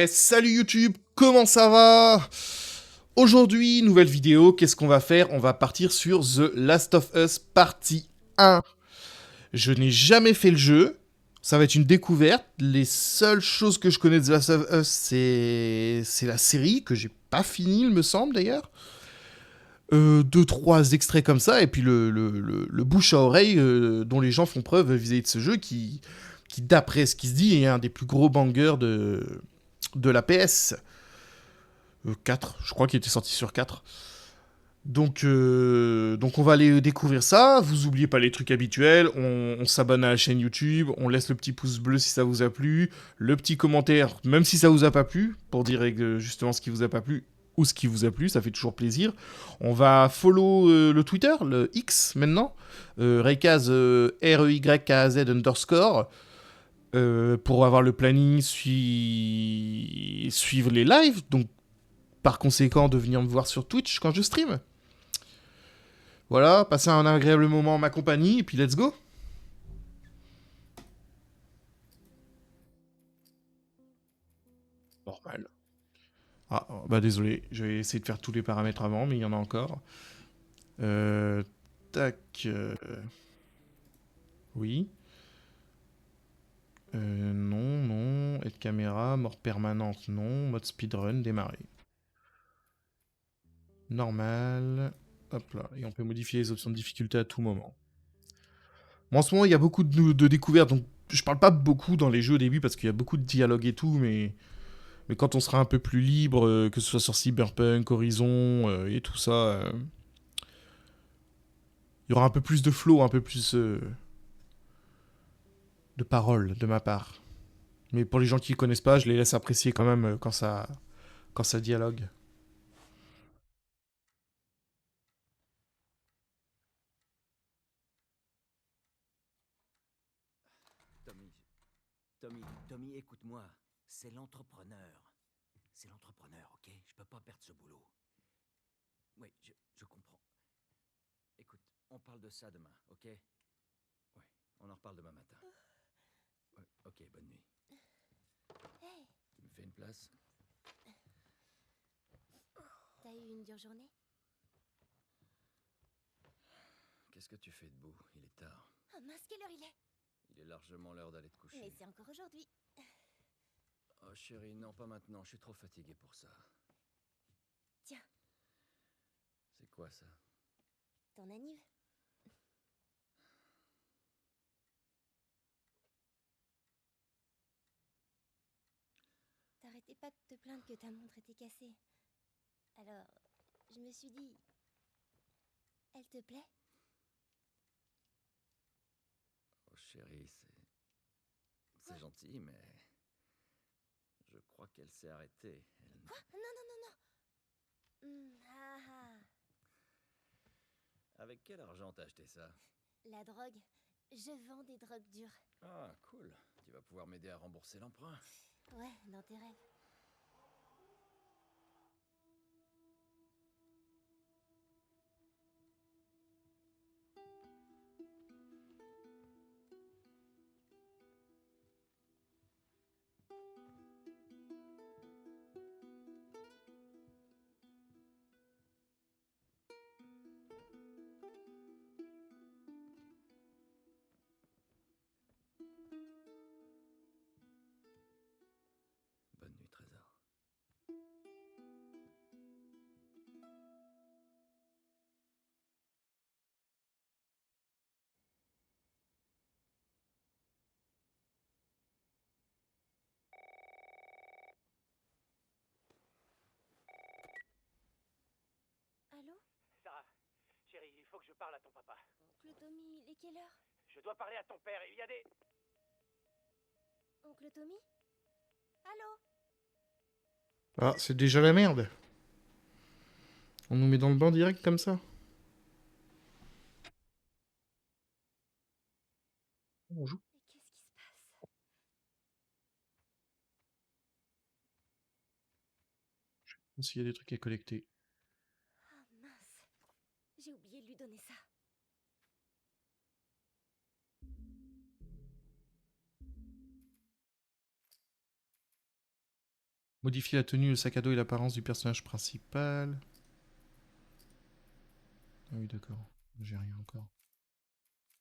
Salut YouTube, comment ça va? Aujourd'hui, nouvelle vidéo, qu'est-ce qu'on va faire? On va partir sur The Last of Us partie 1. Je n'ai jamais fait le jeu, ça va être une découverte. Les seules choses que je connais de The Last of Us, c'est la série, que j'ai pas fini, il me semble d'ailleurs. Deux, trois extraits comme ça, et puis le bouche à oreille dont les gens font preuve vis-à-vis de ce jeu qui d'après ce qui se dit, est un des plus gros bangers de la PS. 4, je crois qu'il était sorti sur 4. Donc on va aller découvrir ça. Vous oubliez pas les trucs habituels. On s'abonne à la chaîne YouTube. On laisse le petit pouce bleu si ça vous a plu. Le petit commentaire, même si ça vous a pas plu, pour dire justement ce qui vous a pas plu ou ce qui vous a plu. Ça fait toujours plaisir. On va follow le Twitter, le X maintenant. Raycaz, REYKZ underscore. Pour avoir le planning, suivre les lives. Donc par conséquent de venir me voir sur Twitch quand je stream. Voilà, passez un agréable moment en ma compagnie, et puis let's go. Normal. Ah, bah désolé, je vais essayer de faire tous les paramètres avant, mais il y en a encore. Euh, tac. Oui. Non, non. Aide caméra, mort permanente, non. Mode speedrun, démarrer. Normal. Hop là. Et on peut modifier les options de difficulté à tout moment. Bon, en ce moment, il y a beaucoup de découvertes, donc je parle pas beaucoup dans les jeux au début parce qu'il y a beaucoup de dialogue et tout, mais quand on sera un peu plus libre, que ce soit sur Cyberpunk, Horizon et tout ça, il y aura un peu plus de flow, un peu plus de paroles de ma part. Mais pour les gens qui ne connaissent pas, je les laisse apprécier quand même quand ça dialogue. Tommy, Tommy, écoute-moi. C'est l'entrepreneur. C'est l'entrepreneur, ok? Je peux pas perdre ce boulot. Oui, je comprends. Écoute, on parle de ça demain, ok? Ouais, on en reparle demain matin. Ouais, ok, bonne nuit. Hey, Tu me fais une place? t'as eu une dure journée? Qu'est-ce que tu fais debout? Il est tard. Oh mince, quelle heure il est? Il est largement l'heure d'aller te coucher. Mais c'est encore aujourd'hui. Oh chérie, non, pas maintenant. Je suis trop fatigué pour ça. Tiens, C'est quoi ça? ton anniv. T'arrêtais pas de te plaindre que ta montre était cassée. Alors, je me suis dit... Elle te plaît? Oh chérie, c'est gentil, mais je crois qu'elle s'est arrêtée. Quoi? Non, non, non, non. Ah ah. Avec quel argent t'as acheté ça? La drogue. Je vends des drogues dures. Ah, cool. Tu vas pouvoir m'aider à rembourser l'emprunt. Ouais, dans tes rêves. Bonne nuit, Trésor. Allô? Sarah, chérie, il faut que je parle à ton papa. Oncle Tommy, il est quelle heure? Je dois parler à ton père. Il y a des... Oncle Tommy? Allô? Ah, c'est déjà la merde. On nous met dans le banc direct comme ça. On joue. Mais qu'est-ce qui se passe? S'il y a des trucs à collecter. Ah mince. J'ai oublié de lui donner ça. Modifier la tenue, le sac à dos et l'apparence du personnage principal. Ah oui, d'accord. J'ai rien encore.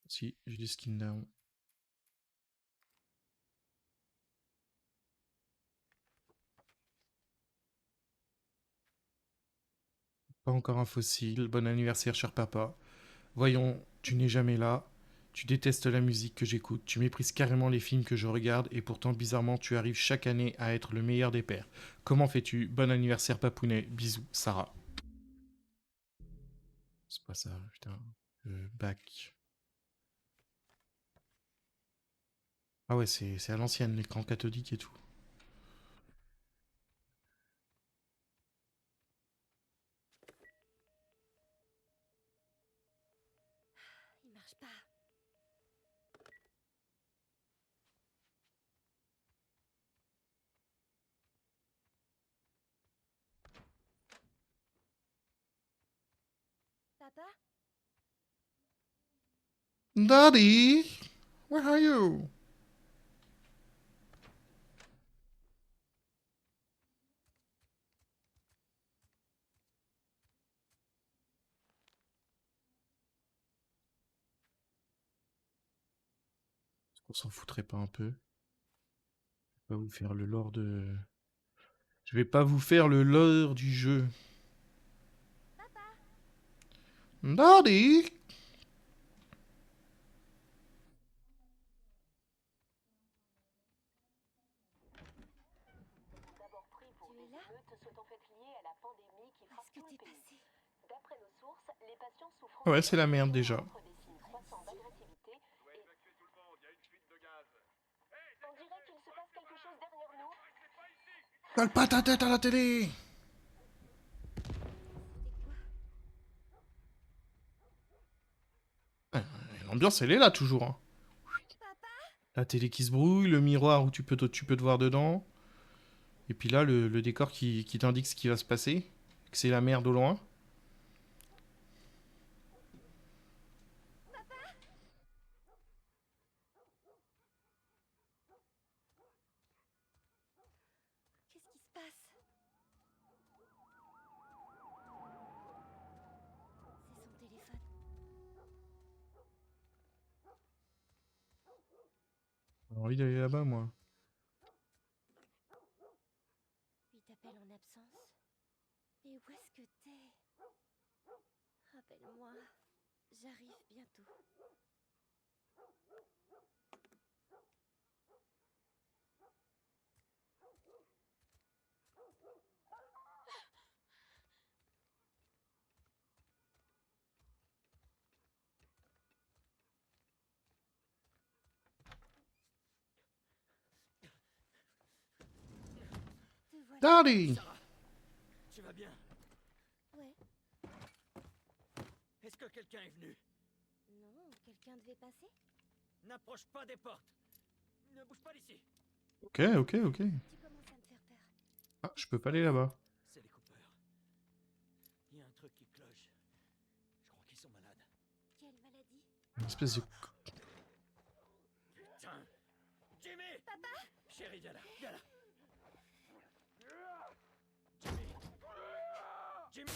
Si, j'ai des skins down. Pas encore un fossile. Bon anniversaire, cher papa. Voyons, tu n'es jamais là. Tu détestes la musique que j'écoute. Tu méprises carrément les films que je regarde. Et pourtant, bizarrement, tu arrives chaque année à être le meilleur des pères. Comment fais-tu? Bon anniversaire, papounet. Bisous, Sarah. C'est pas ça, putain. Back. Ah ouais, c'est à l'ancienne, l'écran cathodique et tout. Il marche pas. Papa? Daddy, where are you? Est-ce qu'on s'en foutrait pas un peu? Je vais pas vous faire le lore de... Je vais pas vous faire le lore du jeu. Daddy! D'abord pris pour Tu es des là? émeutes se sont faites liées à la pandémie qui Où frappe est-ce que tout le t'es pays. passé? D'après nos sources, les patients souffrant Ouais, de c'est la merde déjà. montrent des signes croissants d'agressivité et on dirait qu'il se passe quelque chose derrière nous. Colle pas ta tête à la télé! C'était quoi? L'ambiance, elle est là toujours. Hein. Papa? La télé qui se brouille, le miroir où tu peux te voir dedans. Et puis là, le décor qui t'indique ce qui va se passer. Que c'est la merde au loin. Qu'est-ce qui se passe? C'est son téléphone. J'ai envie d'aller là-bas, moi. Il t'appelle en absence. Et où est-ce que t'es? Rappelle-moi. J'arrive bientôt. Te voilà. Daddy! Sarah, tu vas bien? Ouais. Est-ce que quelqu'un est venu? Non, quelqu'un devait passer? N'approche pas des portes. Ne bouge pas d'ici. Ok, ok, ok. Tu commences à me faire peur. Ah, je peux pas aller là-bas. C'est les coupeurs. Il y a un truc qui cloche. Je crois qu'ils sont malades. Quelle maladie? Une espèce de... Putain! Jimmy! Papa! Chérie, viens là, viens là. Jimmy! Jimmy!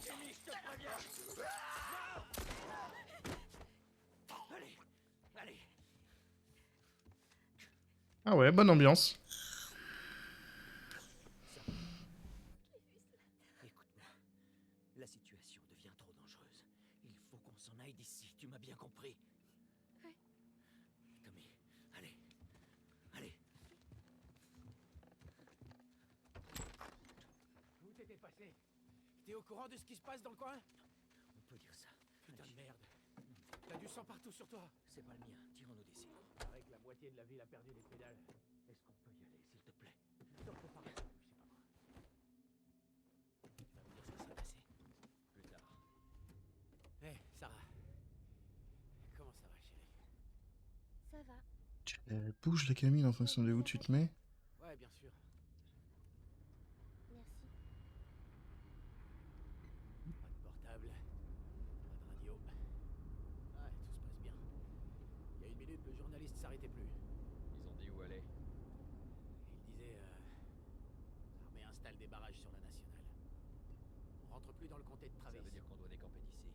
Jimmy, je te préviens! Non! Allez, allez. Ah ouais, bonne ambiance. Écoute-moi. La situation devient trop dangereuse. Il faut qu'on s'en aille d'ici, tu m'as bien compris. Ouais. Tommy, allez. Allez. Où t'étais passé? T'es au courant de ce qui se passe dans le coin? On peut dire ça. Putain de merde. T'as du sang partout sur toi. C'est pas le mien, tirons-nous d'ici. Paraît que la moitié de la ville a perdu les pédales. Est-ce qu'on peut y aller, s'il te plaît? Donc faut pas rester, je sais pas moi. Tu vas me dire ce qui s'est passé? Plus tard. Hé, Sarah. Comment ça va, chérie? Ça va. Elle bouge la Camille en fonction de où tu te mets. Ouais, bien sûr. Merci. Pas de portable. Pas de radio. Ouais, tout se passe bien. Il y a une minute, le journaliste s'arrêtait plus. Ils ont dit où aller. Il disait, installe des barrages sur la nationale. On rentre plus dans le comté de Travis. Ça veut dire qu'on doit décamper d'ici.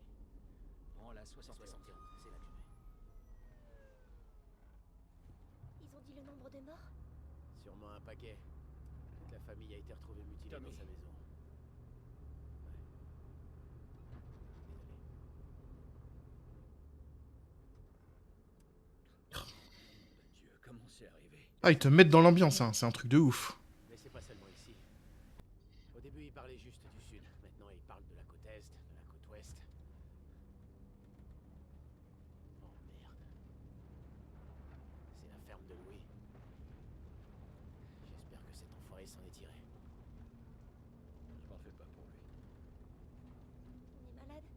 Prends la 71. 71, c'est là que je mets. Ils ont dit le nombre de morts? Sûrement un paquet. Toute la famille a été retrouvée mutilée Tommy. dans sa maison. Dieu, comment c'est arrivé? Ah, ils te mettent dans l'ambiance, hein. C'est un truc de ouf. Mais c'est pas seulement ici. Au début, il parlait juste du sud. Maintenant, il parle de la côte est, de la côte ouest. Oh merde. C'est la ferme de Louis. J'espère que cet enfoiré s'en est tiré. Je m'en fais pas pour lui. On est malade?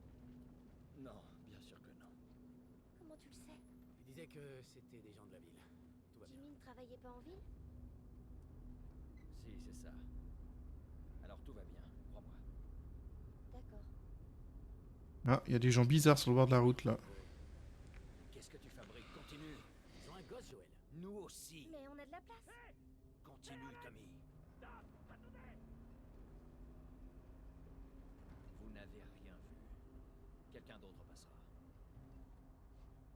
Non, bien sûr que non. Comment tu le sais? Il disait que c'était des gens de la ville. Tout va bien. Jimmy ne travaillait pas en ville? Si, c'est ça. Alors tout va bien, crois-moi. D'accord. Ah, il y a des gens bizarres sur le bord de la route, là. Qu'est-ce que tu fabriques? Continue. Ils ont un gosse, Joël. Nous aussi. Mais on a de la place. Continue, Tommy. Vous n'avez rien vu. Quelqu'un d'autre passera.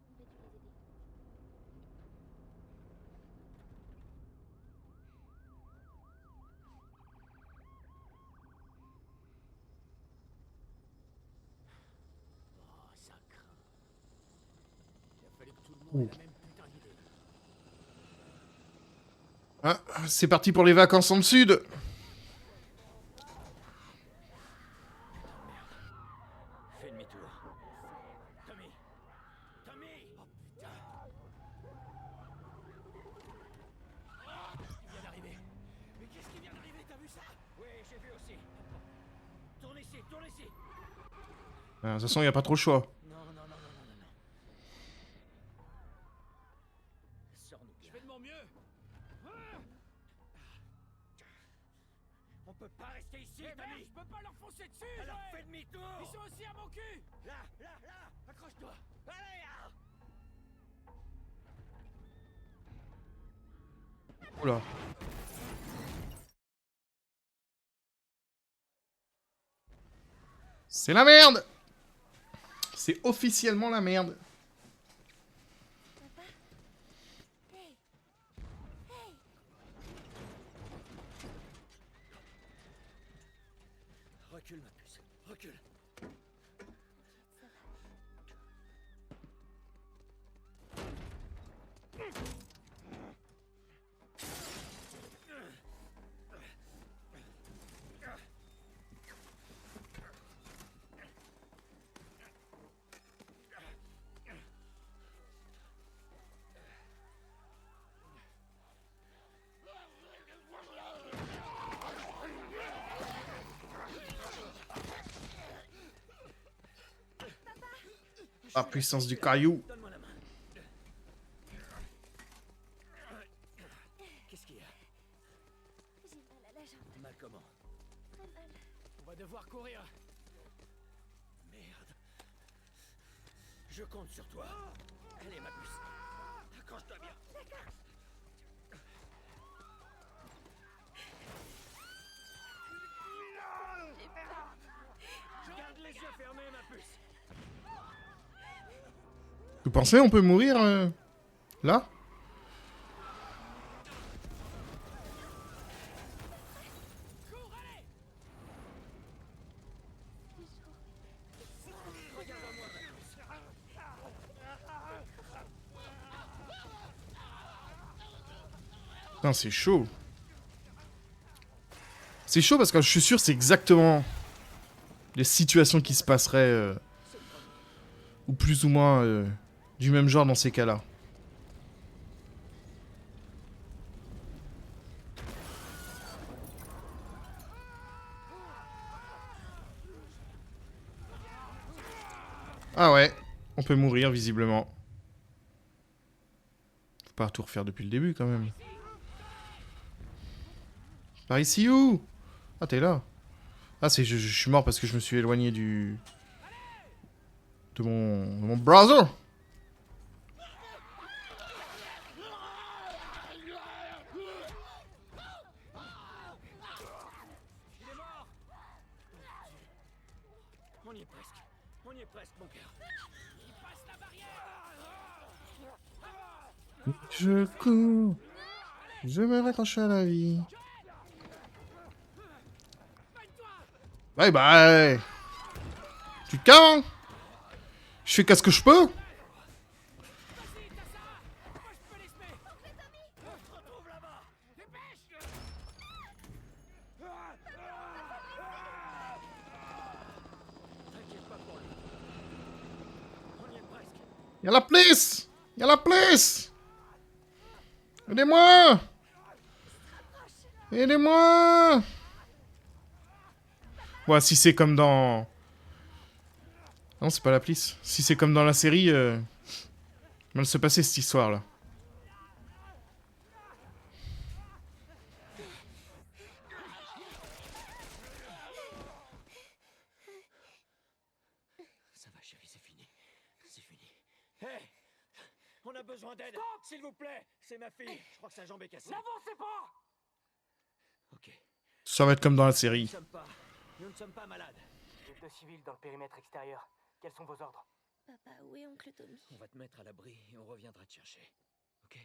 On aurait dû les aider. Oh, ça craint. Il a fallu que tout le monde ait la même putain d'idée. Ah, c'est parti pour les vacances en sud. Fais demi-tour. Tommy. Tommy. Oh putain. Il vient d'arriver. Mais qu'est-ce qui vient d'arriver? T'as vu ça? Oui, j'ai vu aussi. Tourne ici, tourne ici. Ah, de toute façon, il n'y a pas trop le choix. Non. Sors-nous Je bien. fais de mon mieux. On peut pas rester ici, Eh merde, Tommy. je peux pas leur foncer dessus. Alors Joël. fais demi-tour. Ils sont aussi à mon cul. Là. Accroche-toi. Allez, Oula. C'est la merde. C'est officiellement la merde. Papa? Hey! Hey! Recule, ma puce. Recule. Ça va. La puissance du caillou. Donne-moi la main. Qu'est-ce qu'il y a? J'ai mal à la jambe. Mal comment? Très mal. On va devoir courir. Merde. Je compte sur toi. Allez, ma puce. Accroche-toi bien. Garde les yeux fermés, ma puce. Vous pensez on peut mourir là? Regarde-moi, ma puce. Putain, c'est chaud. C'est chaud parce que je suis sûr c'est exactement les situations qui se passeraient ou plus ou moins du même genre dans ces cas-là. Ah ouais, on peut mourir visiblement. Faut pas tout refaire depuis le début quand même. Par ici où? Ah t'es là. Ah c'est je suis mort parce que je me suis éloigné du... de mon browser. On y est presque. On y est presque, mon cœur. Il passe la barrière. Je cours. Je me raccroche à la vie. Bye bye. Tu te calmes, hein? Je fais qu'à ce que je peux. Y'a la police! Y'a la police! Aidez-moi! Aidez-moi! Ouais, si c'est comme dans... Non, c'est pas la police. Si c'est comme dans la série, mal se passer cette histoire-là. Ça va, chérie, c'est fini. C'est fini. Hé! On a besoin d'aide! S'il vous plaît! C'est ma fille! Je crois que sa jambe est cassée. N'avancez pas! Ok. Ça va être comme dans la série. Nous ne sommes pas malades. J'ai 2 civils dans le périmètre extérieur. Quels sont vos ordres? Papa, où est oncle Tommy? On va te mettre à l'abri et on reviendra te chercher. Ok?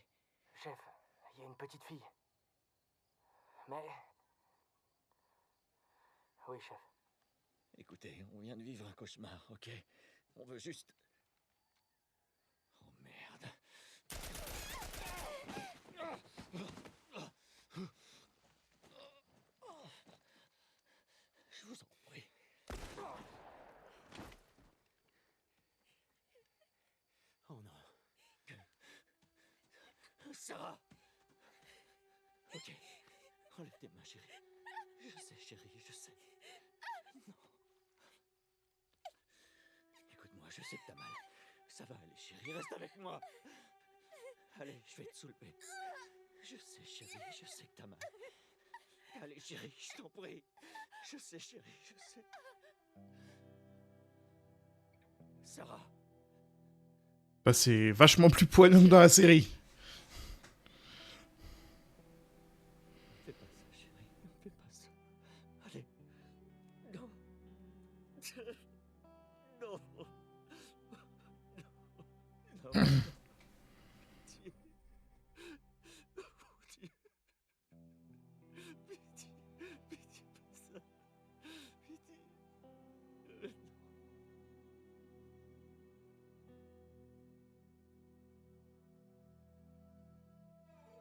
Chef, il y a une petite fille. Mais... Oui, chef. Écoutez, on vient de vivre un cauchemar, ok? On veut juste... Oh merde. Je vous en prie. Oh non. Sarah! Ok. Enlève tes mains, chérie. Je sais, chérie, je sais. Non. Écoute-moi, je sais que t'as mal. Ça va aller, chérie, reste avec moi. Allez, je vais te soulever. Je sais, chérie, je sais que t'as mal. Allez, chérie, je t'en prie. Je sais, chérie, je sais. Sarah. Bah, c'est vachement plus poignant que dans la série. Fais pas ça, chérie. Fais pas ça. Allez. Non. Non. Non. Non. Pitié. Oh Dieu. Pitié. Pitié, pas ça. Pitié.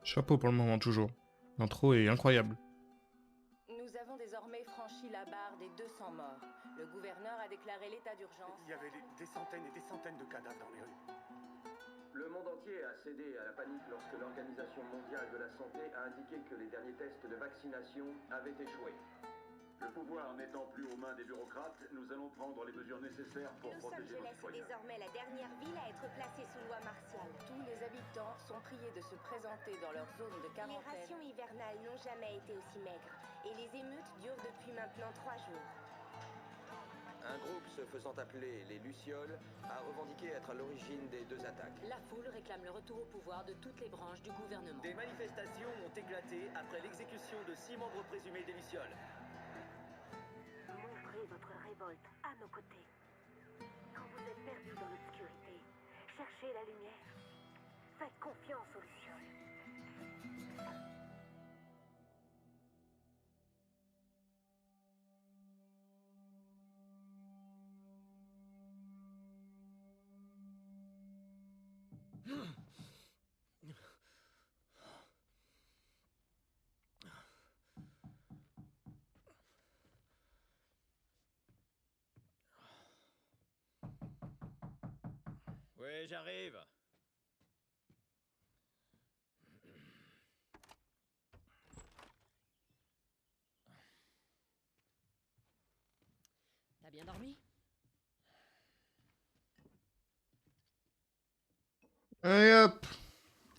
Chapeau pour le moment, toujours. L'intro est incroyable. Nous avons désormais franchi la barre des 200 morts. Le gouverneur a déclaré l'état d'urgence. Il y avait des centaines et des centaines de cadavres dans les rues. Le monde entier a cédé à la panique lorsque l'Organisation mondiale de la santé a indiqué que les derniers tests de vaccination avaient échoué. Le pouvoir n'étant plus aux mains des bureaucrates, nous allons prendre les mesures nécessaires pour Los protéger nos Angeles est citoyens. désormais la dernière ville à être placée sous loi martiale. Tous les habitants sont priés de se présenter dans leur zone de Les quarantaine. rations hivernales n'ont jamais été aussi maigres. Et les émeutes durent depuis maintenant 3 jours. Un groupe se faisant appeler les Lucioles a revendiqué être à l'origine des 2 attaques. La foule réclame le retour au pouvoir de toutes les branches du gouvernement. Des manifestations ont éclaté après l'exécution de 6 membres présumés des Lucioles. Montrez votre révolte à nos côtés. Quand vous êtes perdu dans l'obscurité, cherchez la lumière. Faites confiance aux Lucioles. Oui, j'arrive. T'as bien dormi? Allez hop,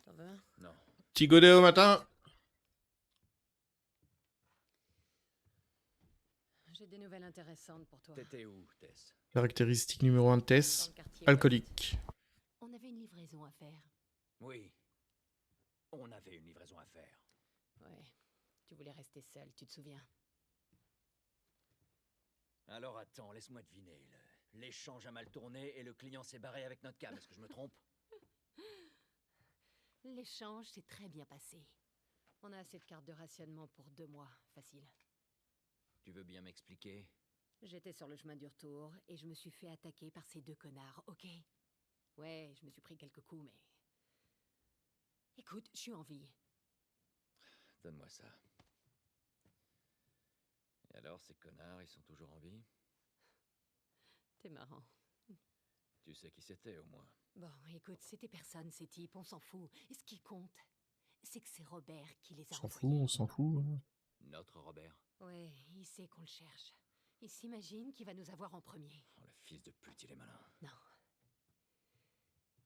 T'en veux un? Non. petit godet au matin. J'ai des nouvelles intéressantes pour toi. T'étais où, Tess? Caractéristique numéro 1 de Dans Tess. le quartier Alcoolique. ouest. On avait une livraison à faire. Oui. On avait une livraison à faire. Ouais. Tu voulais rester seul, tu te souviens? Alors attends, laisse-moi deviner. L'échange a mal tourné et le client s'est barré avec notre cam. Est-ce que je me trompe? L'échange s'est très bien passé. On a assez de cartes de rationnement pour 2 mois, facile. Tu veux bien m'expliquer? J'étais sur le chemin du retour et je me suis fait attaquer par ces 2 connards, ok? Ouais, je me suis pris quelques coups, mais... Écoute, je suis en vie. Donne-moi ça. Et alors, ces connards, ils sont toujours en vie? T'es marrant. Tu sais qui c'était, au moins. Bon, écoute, c'était personne, ces types, on s'en fout. Et ce qui compte, c'est que c'est Robert qui les a On s'en fout. Notre Robert? Ouais, il sait qu'on le cherche. Il s'imagine qu'il va nous avoir en premier. Oh, le fils de pute, il est malin. Non.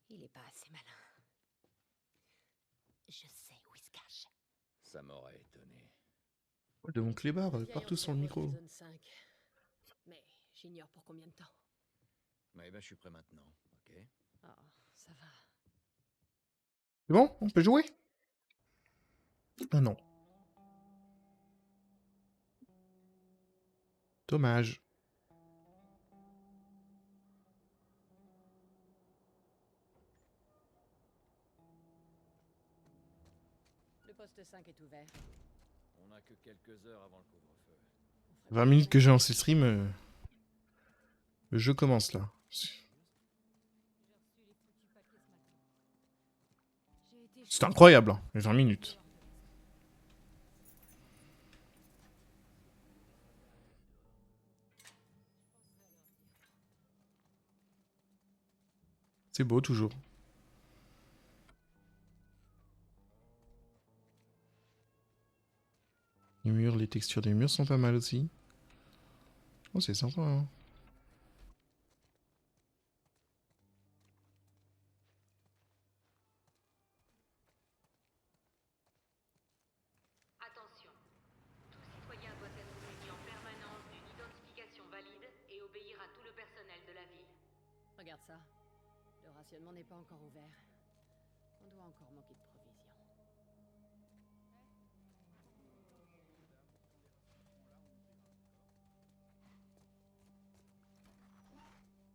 Il est pas assez malin. Je sais où il se cache. Ça m'aurait étonné. De mon clébard, partout sur le micro. Zone 5. Mais j'ignore pour combien de temps. Eh ben, je suis prêt maintenant, ok? Oh, ça va. C'est bon? On peut jouer? Ah non. Dommage. Le poste 5 est ouvert. On a que quelques heures avant le couvre-feu. 20 minutes que j'ai lancé le stream. Le jeu commence là. C'est incroyable, hein, les 20 minutes. C'est beau toujours. Les murs, les textures des murs sont pas mal aussi. Oh, c'est sympa, hein. Attention, tout citoyen doit être muni en permanence d'une identification valide et obéir à tout le personnel de la ville. Regarde ça. Le rationnement n'est pas encore ouvert. On doit encore manquer de provisions.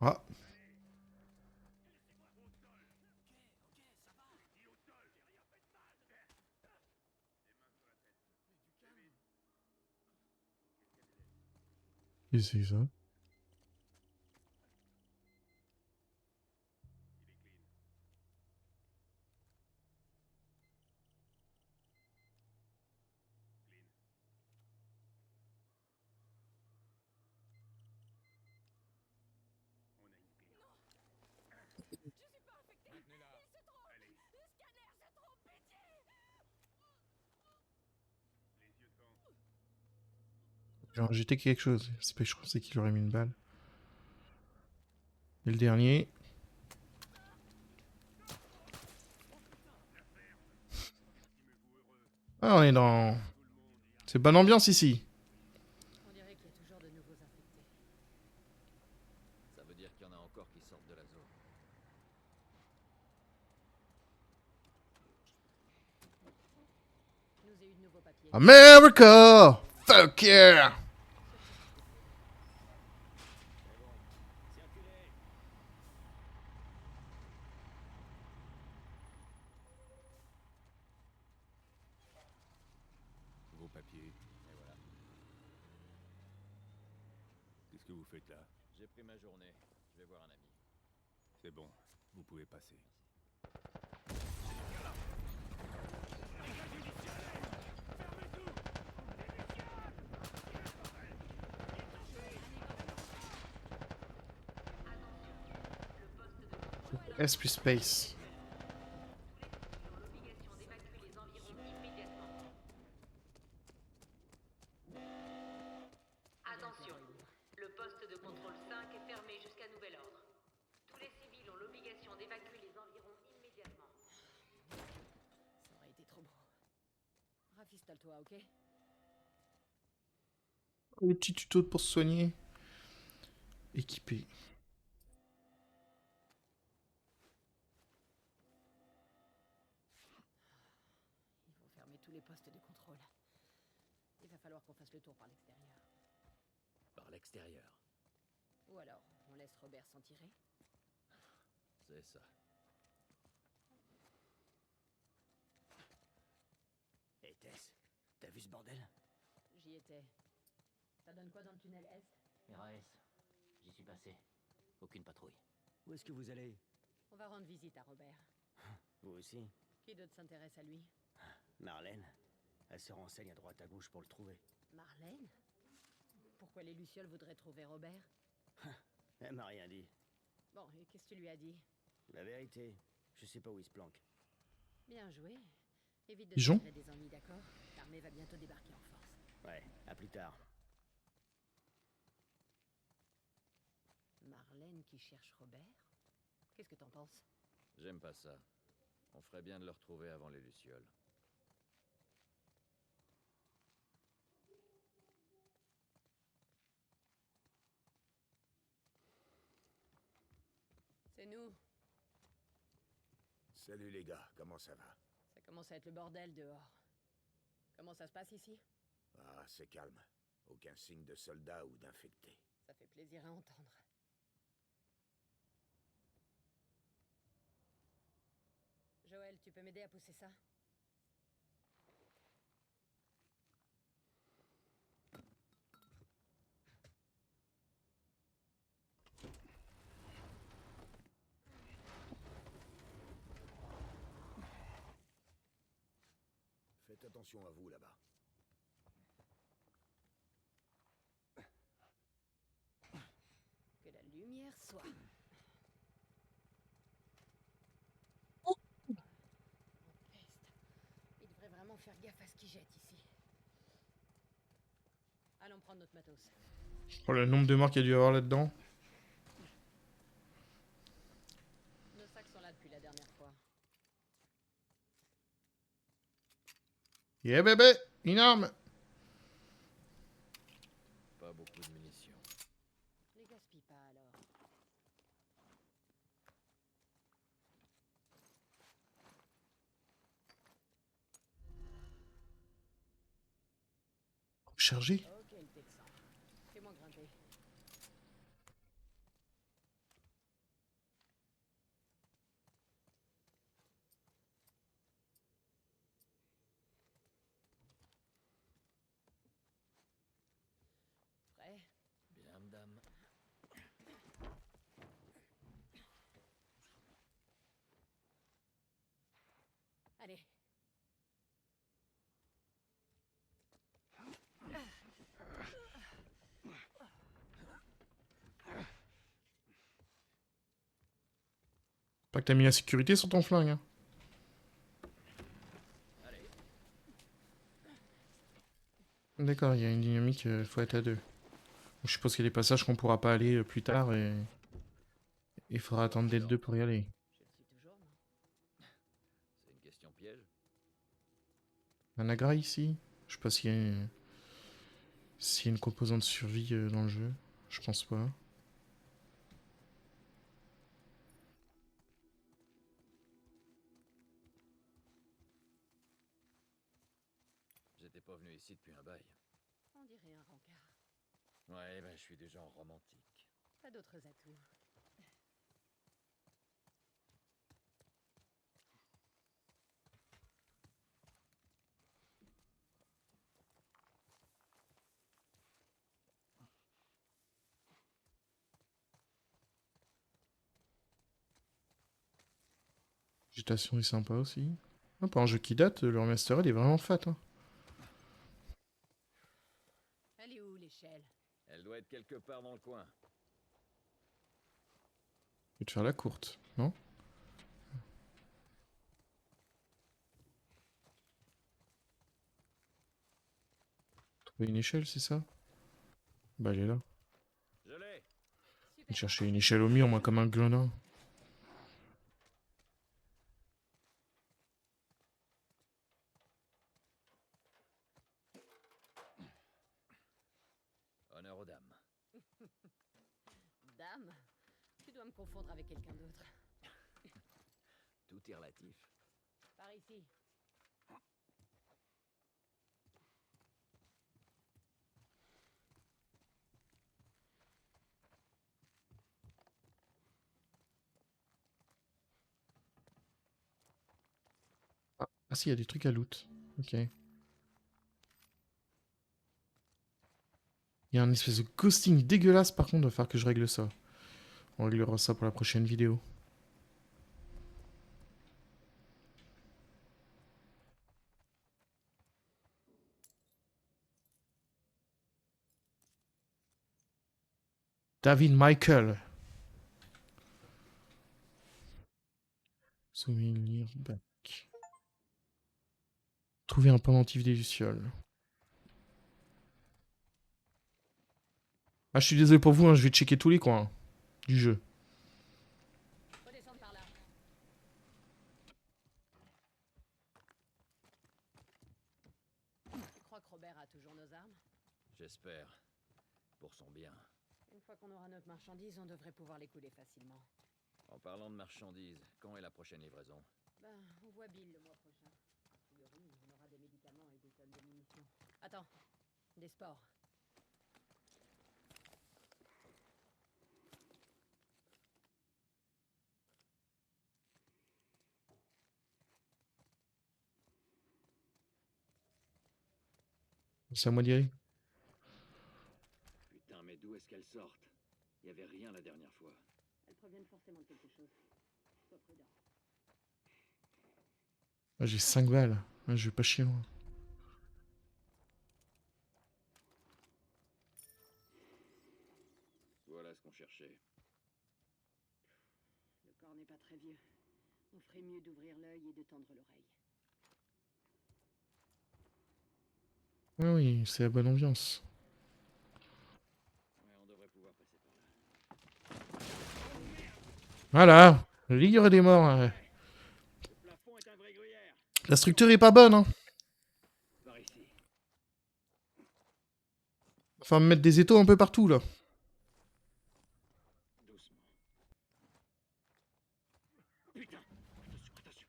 Ah. Qu'est-ce que c'est ça? J'ai jeté quelque chose. C'est pas que je pensais qu'il aurait mis une balle. Et le dernier. Ah, on est dans... C'est bonne ambiance ici. On dirait qu'il y a toujours de nouveaux infectés. Ça veut dire qu'il y en a encore qui sortent de la zone. Je nous ai eu de nouveaux papiers. America! Fuck yeah! Vos papiers, et voilà. Qu'est-ce que vous faites là? J'ai pris ma journée. Je vais voir un ami. C'est bon, vous pouvez passer. S plus space. Attention, le poste de contrôle 5 est fermé jusqu'à nouvel ordre. Tous les civils ont l'obligation d'évacuer les environs immédiatement. Ça aurait été trop beau. Rafistole-toi, ok? Le petit tuto pour se soigner. Équipé. Il faut fermer tous les postes de contrôle. Il va falloir qu'on fasse le tour par l'extérieur. Par l'extérieur. Ou alors, on laisse Robert s'en tirer? C'est ça. Et Tess, t'as vu ce bordel? J'y étais. Ça donne quoi dans le tunnel Est? RAS, j'y suis passé. Aucune patrouille. Où est-ce que vous allez? On va rendre visite à Robert. Vous aussi? Qui d'autre s'intéresse à lui? Marlène. Elle se renseigne à droite à gauche pour le trouver. Marlène? Pourquoi les Lucioles voudraient trouver Robert? Elle m'a rien dit. Bon, et qu'est-ce que tu lui as dit? La vérité, je sais pas où il se planque. Bien joué. Évite de Pigeon? tirer des ennuis, d'accord? L'armée va bientôt débarquer en force. Ouais, à plus tard. Marlène qui cherche Robert? Qu'est-ce que t'en penses? J'aime pas ça. On ferait bien de le retrouver avant les Lucioles. C'est nous. Salut les gars, comment ça va? Ça commence à être le bordel dehors. Comment ça se passe ici? Ah, c'est calme. Aucun signe de soldats ou d'infectés. Ça fait plaisir à entendre. Joël, tu peux m'aider à pousser ça? Faites attention à vous là-bas. Que la lumière soit. Il devrait vraiment faire gaffe à ce qu'il jette ici. Allons prendre notre matos. Oh, le nombre de morts qu'il y a dû avoir là-dedans. Nos sacs sont là depuis la dernière fois. Yeah bébé, une arme. Pas beaucoup de munitions. Les gaspille pas alors. Chargé. Ok, le Texan. Fais-moi grimper. Prêt? Bien, madame. Allez. Pas que t'as mis la sécurité sur ton flingue. Hein. D'accord, il y a une dynamique, il faut être à deux. Je suppose qu'il y a des passages qu'on pourra pas aller plus tard et il faudra attendre d'être deux pour y aller. C'est une question piège. Un agra ici. Je sais pas s'il y a une composante de survie dans le jeu. Je pense pas. J'étais pas venu ici depuis un bail. On dirait un rencard. Ouais, ben je suis du genre romantique. Pas d'autres atouts. Végétation est sympa aussi. Ah, pour un jeu qui date, le remastered est vraiment fat. Hein. Elle est où l'échelle? Elle doit être quelque part dans le coin. Je vais te faire la courte, non? Trouver une échelle, c'est ça? Bah elle est là. Je l'ai. Je vais chercher une échelle au mur, moi, comme un glandin. Honneur aux dames. Dame? Tu dois me confondre avec quelqu'un d'autre. Tout est relatif. Par ici. si, il y a des trucs à loot. Ok. Il y a un espèce de ghosting dégueulasse, par contre, il va falloir que je règle ça. On réglera ça pour la prochaine vidéo. David Michael. Souvenir back. Trouver un pendentif des lucioles. Ah, je suis désolé pour vous, hein, je vais checker tous les coins du jeu. Tu crois que Robert a toujours nos armes? J'espère. Pour son bien. Une fois qu'on aura notre marchandise, on devrait pouvoir les couler facilement. En parlant de marchandises, quand est la prochaine livraison? Ben, on voit Bill le mois prochain. A priori, on aura des médicaments et des tonnes de munitions. Attends, des sports. C'est à moi d'y aller. Putain, mais d'où est-ce qu'elles sortent? Y avait rien la dernière fois. Elles proviennent forcément de quelque chose. Sois prudent. Ah, j'ai 5 balles. Ah, je vais pas chier loin. Voilà ce qu'on cherchait. Le corps n'est pas très vieux. On ferait mieux d'ouvrir l'œil et de tendre l'oreille. Ah oui, c'est la bonne ambiance. Ouais, on devrait pouvoir passer par là. Voilà, il y aurait des morts. Hein. La structure est pas bonne, hein. Par ici. Enfin, me mettre des étaux un peu partout, là. Doucement. Putain. Attention, attention.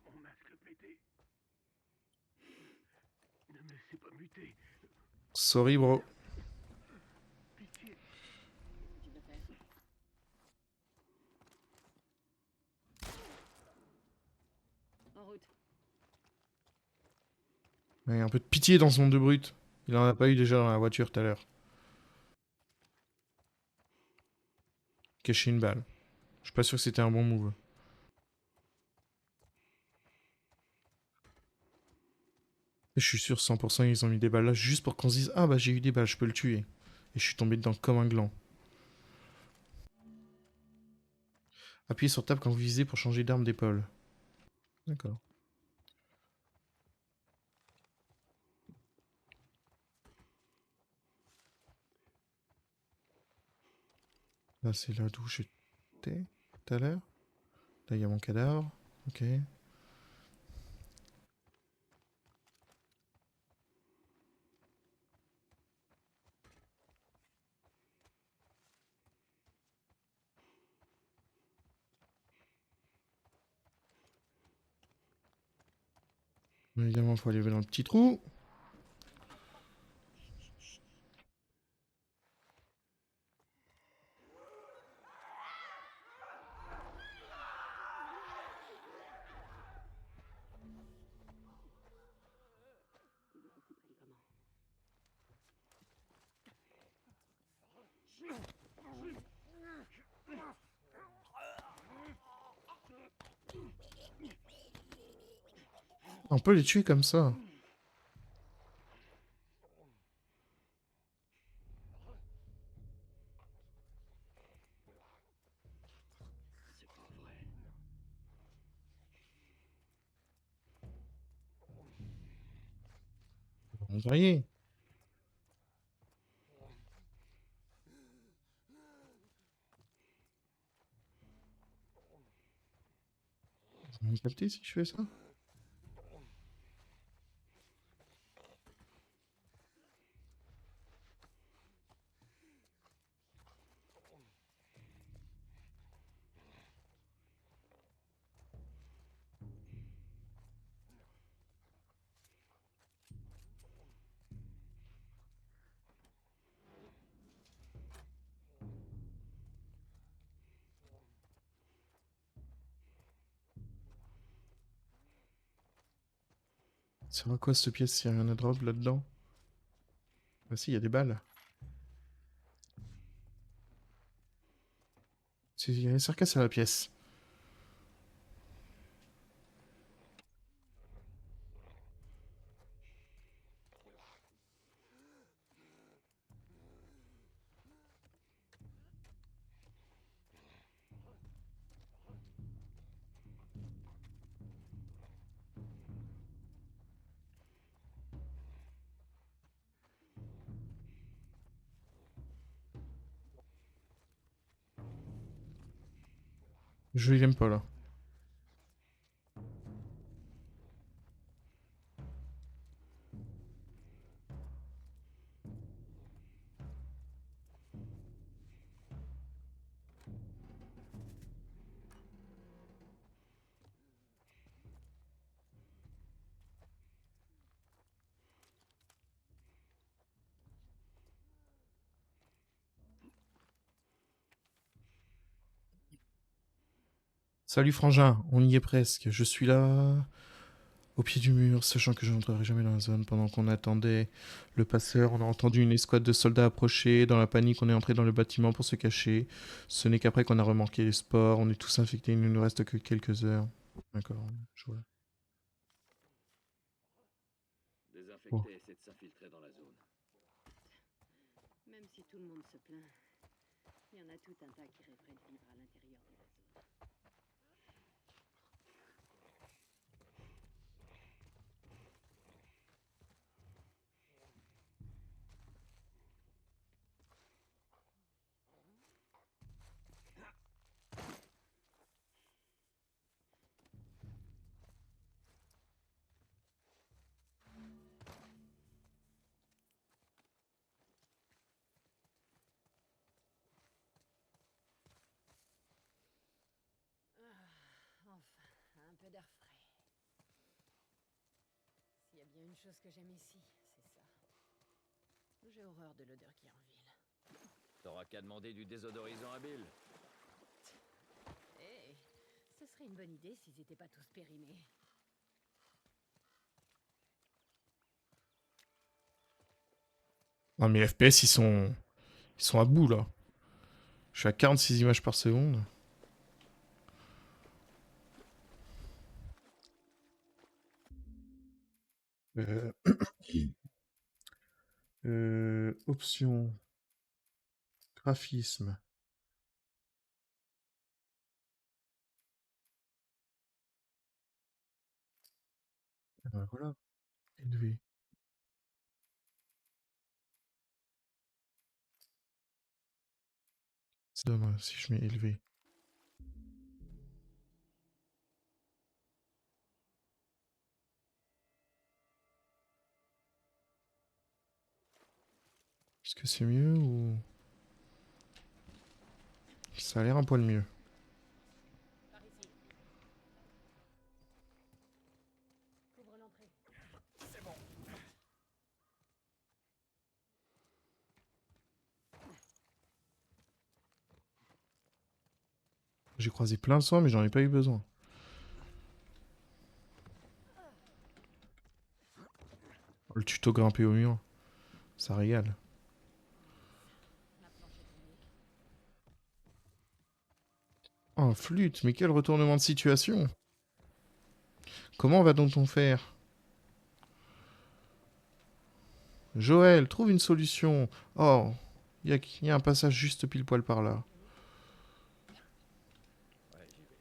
Mon masque pété. Ne me laissez pas muter. Sorry, bro. Pitié. Tu veux faire? En route. Il y a un peu de pitié dans ce monde de brut. Il en a pas eu déjà dans la voiture tout à l'heure. Cacher une balle. Je suis pas sûr que c'était un bon move. Et je suis sûr 100% ils ont mis des balles là juste pour qu'on se dise ah bah j'ai eu des balles, je peux le tuer. Et je suis tombé dedans comme un gland. Appuyez sur Tab quand vous visez pour changer d'arme d'épaule. D'accord. Là c'est là d'où j'étais tout à l'heure. Là il y a mon cadavre. Ok. Évidemment, il faut aller dans le petit trou. On peut les tuer comme ça. C'est pas vrai. Vous voyez. Vous me captez si je fais ça? C'est à quoi cette pièce s'il y a rien à drop là-dedans? Bah si, il y a des balles. Il y a un sarcasse à la pièce. Je l'aime pas là. Salut frangin, on y est presque. Je suis là, au pied du mur, sachant que je n'entrerai jamais dans la zone. Pendant qu'on attendait le passeur, on a entendu une escouade de soldats approcher. Dans la panique, on est entré dans le bâtiment pour se cacher. Ce n'est qu'après qu'on a remarqué les sports. On est tous infectés, il ne nous reste que quelques heures. D'accord, je vois. Désinfecter et essayer de s'infiltrer dans la zone. Même si tout le monde se plaint, il y en a tout un tas qui rêveraient de vivre à l'intérieur de la zone. Enfin, un peu d'air frais. S'il y a bien une chose que j'aime ici, c'est ça. J'ai horreur de l'odeur qui est en ville. T'auras qu'à demander du désodorisant à Bill. Hé, ce serait une bonne idée s'ils étaient pas tous périmés. Non mais les FPS ils sont à bout là. Je suis à 46 images par seconde. Options. Graphisme. Voilà. Élevé. C'est dommage si je mets élevé. Est-ce que c'est mieux ou... Ça a l'air un poil mieux. Couvre l'entrée. C'est bon. J'ai croisé plein de soins mais j'en ai pas eu besoin. Le tuto grimper au mur. Ça régale. Oh, flûte, mais quel retournement de situation! Comment va-t-on faire? Joël, trouve une solution. Oh, il y a un passage juste pile poil par là. Ouais, j'y vais.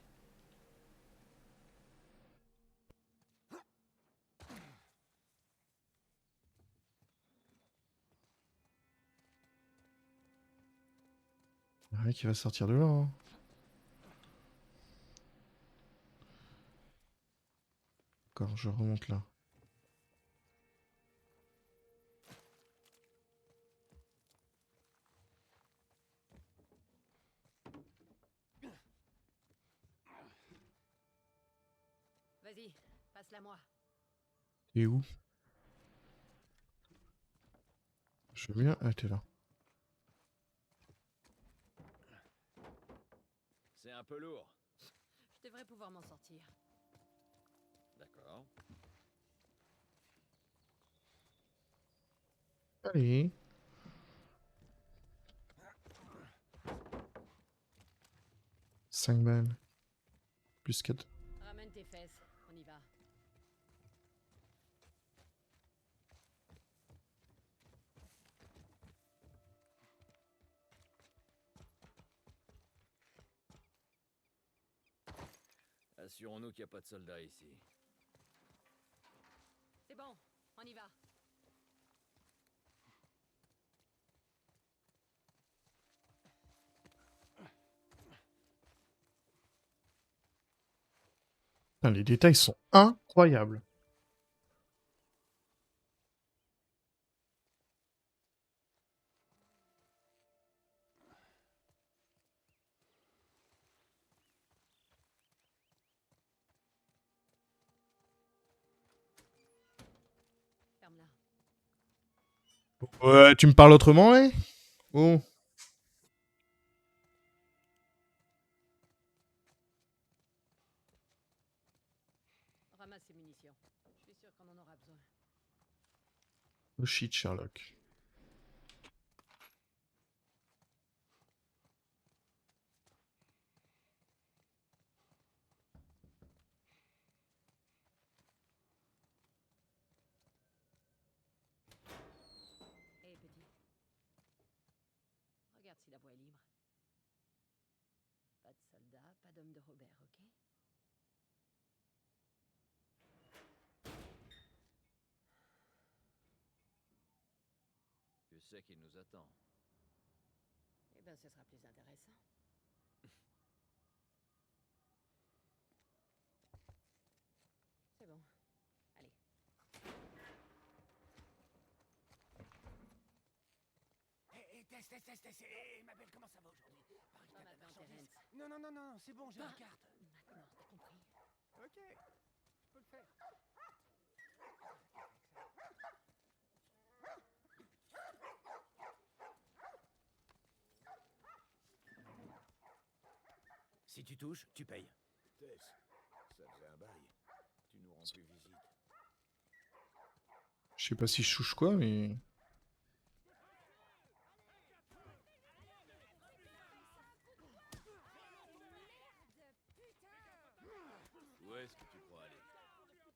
Il y a rien qui va sortir de là. Hein. D'accord, je remonte là. Vas-y, passe-la moi. Et où? Je veux bien... Ah, t'es là. C'est un peu lourd. Je devrais pouvoir m'en sortir. D'accord. Allez. Cinq balles. Plus 4. Ramène tes fesses, on y va. Assurons-nous qu'il n'y a pas de soldats ici. C'est bon, on y va. Putain, les détails sont incroyables. Ferme-la. Ouais, tu me parles autrement, ouais? Oh. Ramasse ces munitions. Je suis sûr qu'on en aura besoin. Oh shit, Sherlock. Hé, petit. Regarde si la voie est libre. Pas de soldats, pas d'homme de Robert, ok? Tu sais qu'il nous attend. Eh ben, ce sera plus intéressant. C'est bon. Allez. Tess, ma belle, comment ça va aujourd'hui? Pareil, Pas maintenant, Terence. Non, c'est bon, j'ai la carte. Maintenant, t'as compris. Ok, je peux le faire. Si tu touches, tu payes. Tess, ça faisait un bail. Tu nous rends plus visite. Je sais pas si je touche quoi, mais... Où est-ce que tu crois aller?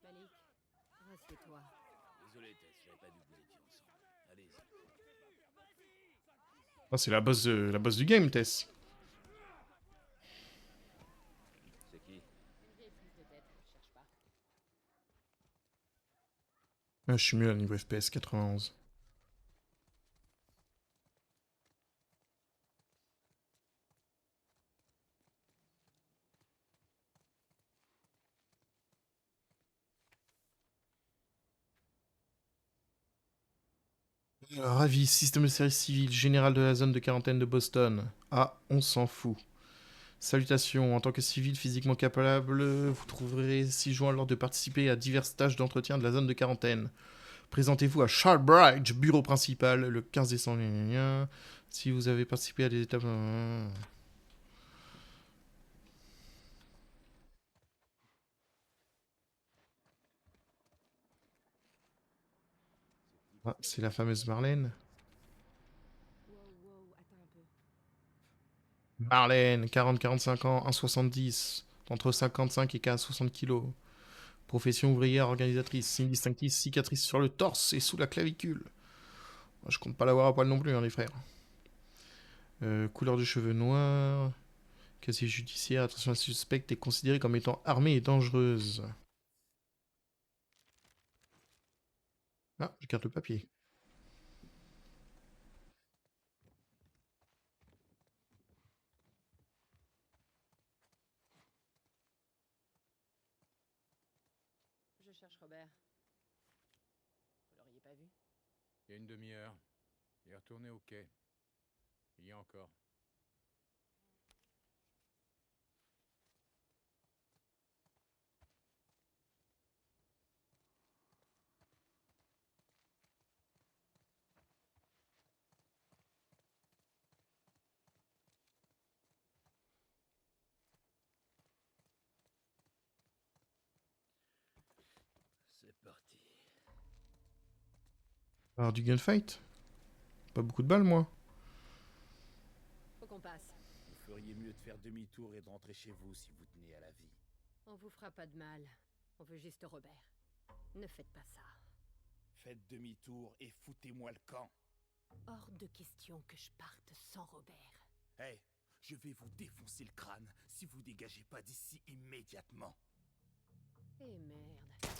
Malik, rassieds-toi. Désolé, Tess, j'avais pas vu que vous étiez ensemble. Allez-y. Ah, c'est la base du game, Tess. C'est qui? Une vieille prise de tête, cherche pas. Ah, je suis mieux à niveau FPS 91. Ravi, système de service civil, général de la zone de quarantaine de Boston. Ah, on s'en fout. Salutations, en tant que civil physiquement capable, vous trouverez 6 jours lors de participer à diverses tâches d'entretien de la zone de quarantaine. Présentez-vous à Sharbridge, bureau principal, le 15 décembre. Si vous avez participé à des étapes... Ah, c'est la fameuse Marlène. Wow, attends un peu. Marlène, 40-45 ans, 1,70, entre 55 et 60 kilos. Profession ouvrière organisatrice, signe distinctif, cicatrice sur le torse et sous la clavicule. Je compte pas l'avoir à poil non plus, hein, les frères. Couleur de cheveux noirs. Casier judiciaire, attention, la suspecte est considérée comme étant armée et dangereuse. Ah, j'écarte le papier. Je cherche Robert. Vous l'auriez pas vu? Il y a une demi-heure. Il est retourné au quai. Il y a encore. C'est parti. Alors, du gunfight? pas beaucoup de balles, moi. Faut qu'on passe. Vous feriez mieux de faire demi-tour et de rentrer chez vous si vous tenez à la vie. On vous fera pas de mal. On veut juste Robert. Ne faites pas ça. Faites demi-tour et foutez-moi le camp. Hors de question que je parte sans Robert. Hey, je vais vous défoncer le crâne si vous dégagez pas d'ici immédiatement. Eh merde.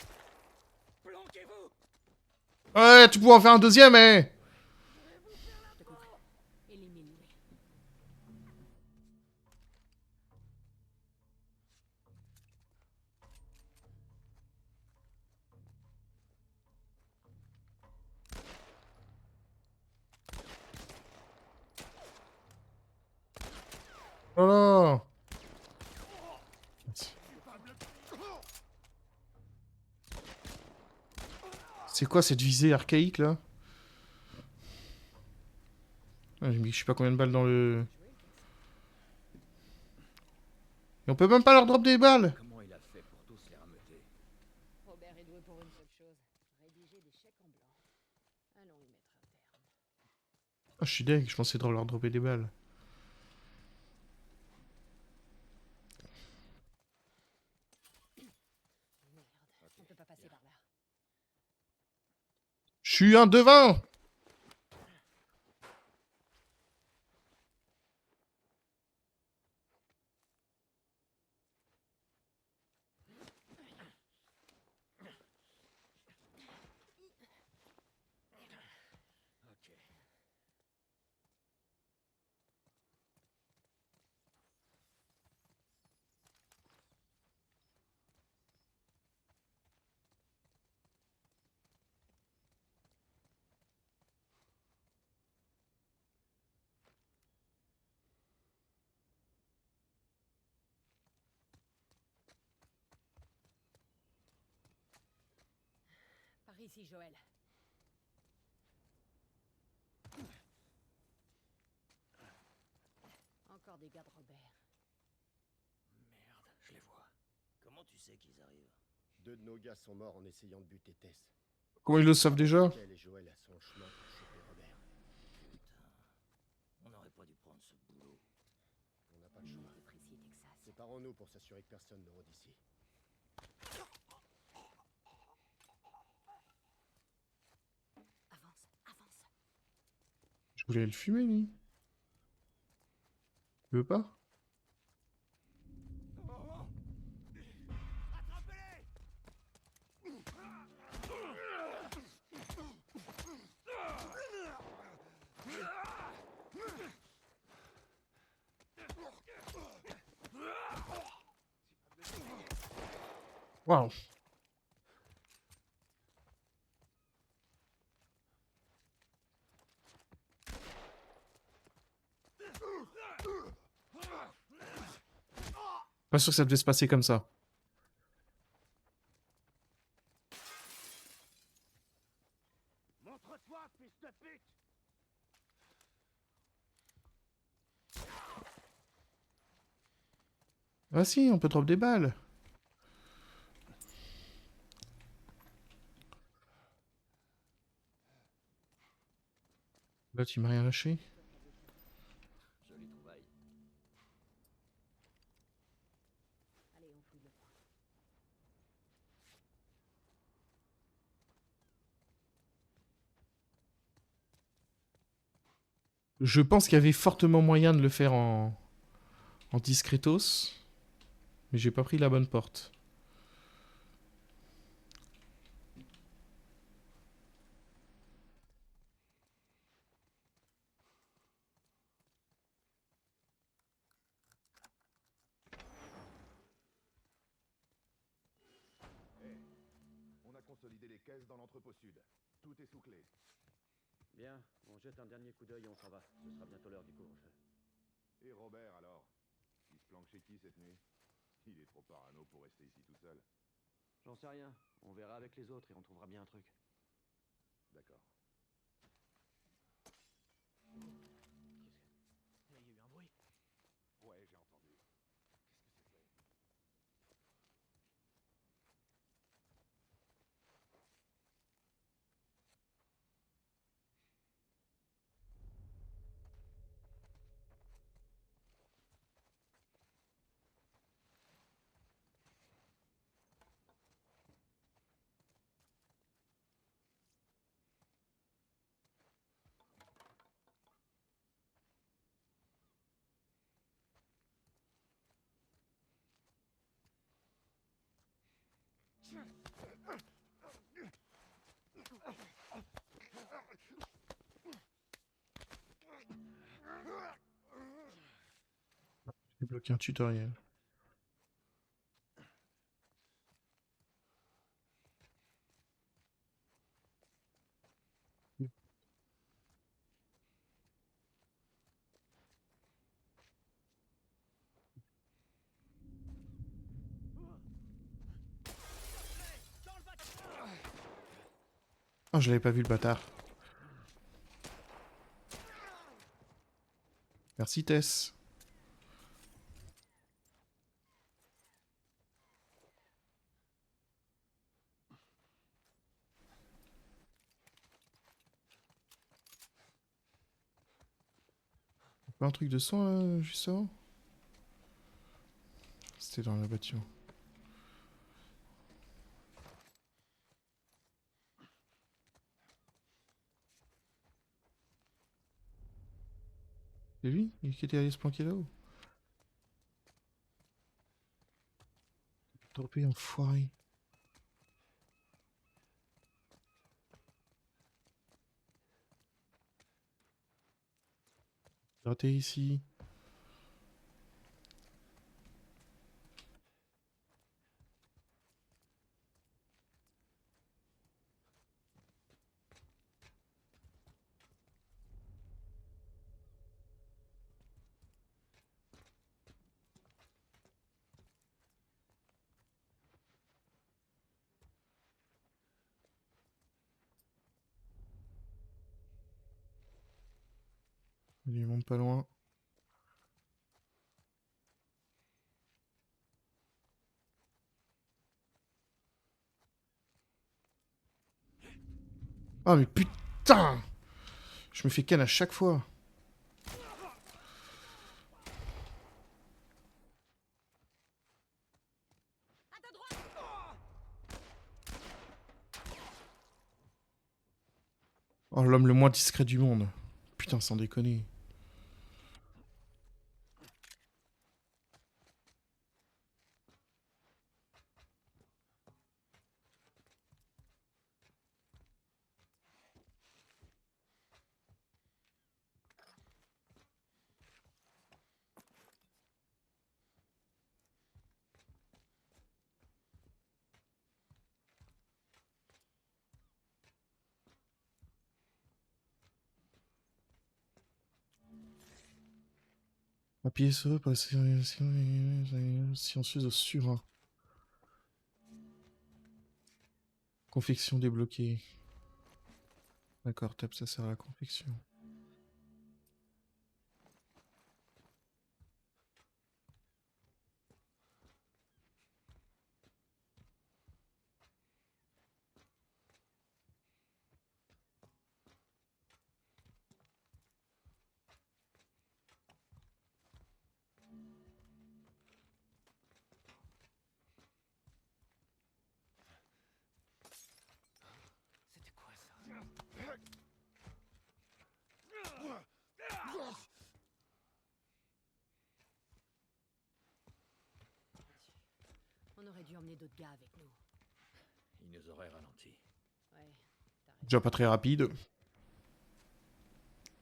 Planquez-vous! Ouais, tu pourras en faire un deuxième, eh! Je te comprends. Élimine-les. Oh là! C'est quoi cette visée archaïque là? Ah, j'ai mis je sais pas combien de balles dans le... Et on peut même pas leur drop des balles! Comment il a fait pour tous les rameuter? Robert est doué pour une seule chose. Rédiger des chèques en blanc. Allons y mettre un terme. Ah, je suis deg, je pensais de leur dropper des balles. Merde, on peut pas passer par là. Je suis un devin! Ok. Par ici, Joël. Encore des gars de Robert. Merde, je les vois. Comment tu sais qu'ils arrivent? 2 de nos gars sont morts en essayant de buter Tess. Comment ils le savent déjà? Elle et Joël sont en chemin pour choper Robert. Putain. On n'aurait pas dû prendre ce boulot. On n'a pas le choix. Précis, Texas. Séparons-nous pour s'assurer que personne ne rôde ici. Avance, avance. Je voulais le fumer, lui. Tu veux pas? Waouh. Pas sûr que ça devait se passer comme ça. Montre-toi, fils de pute! Ah si, on peut drop des balles. Là, tu m'as rien lâché. Jolie trouvaille. Allez, on fouille le coin. Je pense qu'il y avait fortement moyen de le faire en discretos. Mais j'ai pas pris la bonne porte. On a consolidé les caisses dans l'entrepôt sud. Tout est sous clé. Bien, on jette un dernier coup d'œil et on s'en va. Ce sera bientôt l'heure du couvre-feu. Et Robert alors? Il se planque chez qui cette nuit? Il est trop parano pour rester ici tout seul. J'en sais rien. On verra avec les autres et on trouvera bien un truc. D'accord. Il y a eu un bruit. Ouais, j'ai entendu. Qu'est-ce que c'était? J'ai bloqué un tutoriel. Ah, je l'avais pas vu le bâtard. Merci Tess. Pas un truc de sang là, juste avant? C'était dans le bâtiment. C'est lui qui était allé se planquer là-haut? Dropé, enfoiré. Raté ici. Il monte pas loin. Ah mais putain! Je me fais ken à chaque fois. Oh, l'homme le moins discret du monde. Putain, sans déconner. Appuyez sur eux pour la silencieuse au surin. Confection débloquée. D'accord, tape, ça sert à la confection. C'était quoi ça? On aurait dû emmener d'autres gars avec nous. Il nous aurait ralenti. Ouais, t'as raison. Déjà pas très rapide.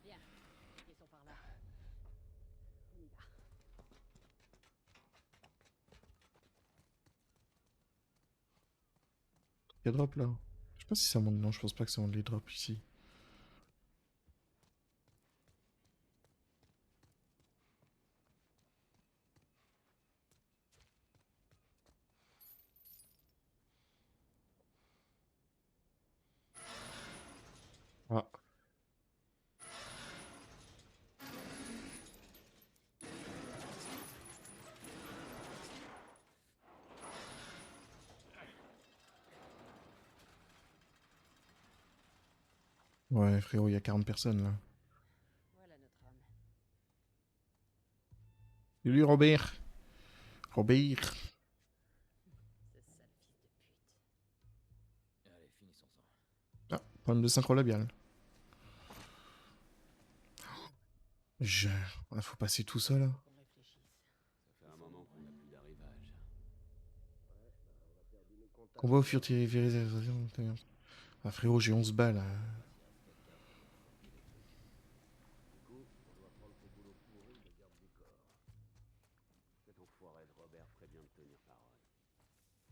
Bien, ils sont par là. On y va. Il y a drop là. Je sais pas si ça monte. Non, je pense pas que ça monte les drops ici. Ah. Ouais, frérot, il y a 40 personnes là. Voilà notre homme. Salut Robert. Robert. Ce sale fils de pute. Allez, finissons-en. Ah, problème de synchro labial. Faut passer tout ça là. Qu'on réfléchisse. Ça fait un moment qu'on n'a plus d'arrivage. Ouais, bah, on a perdu nos contacts. Combat au furtif. Ah frérot, j'ai 11 balles. Cet enfoiré de Robert ferait bien de tenir parole.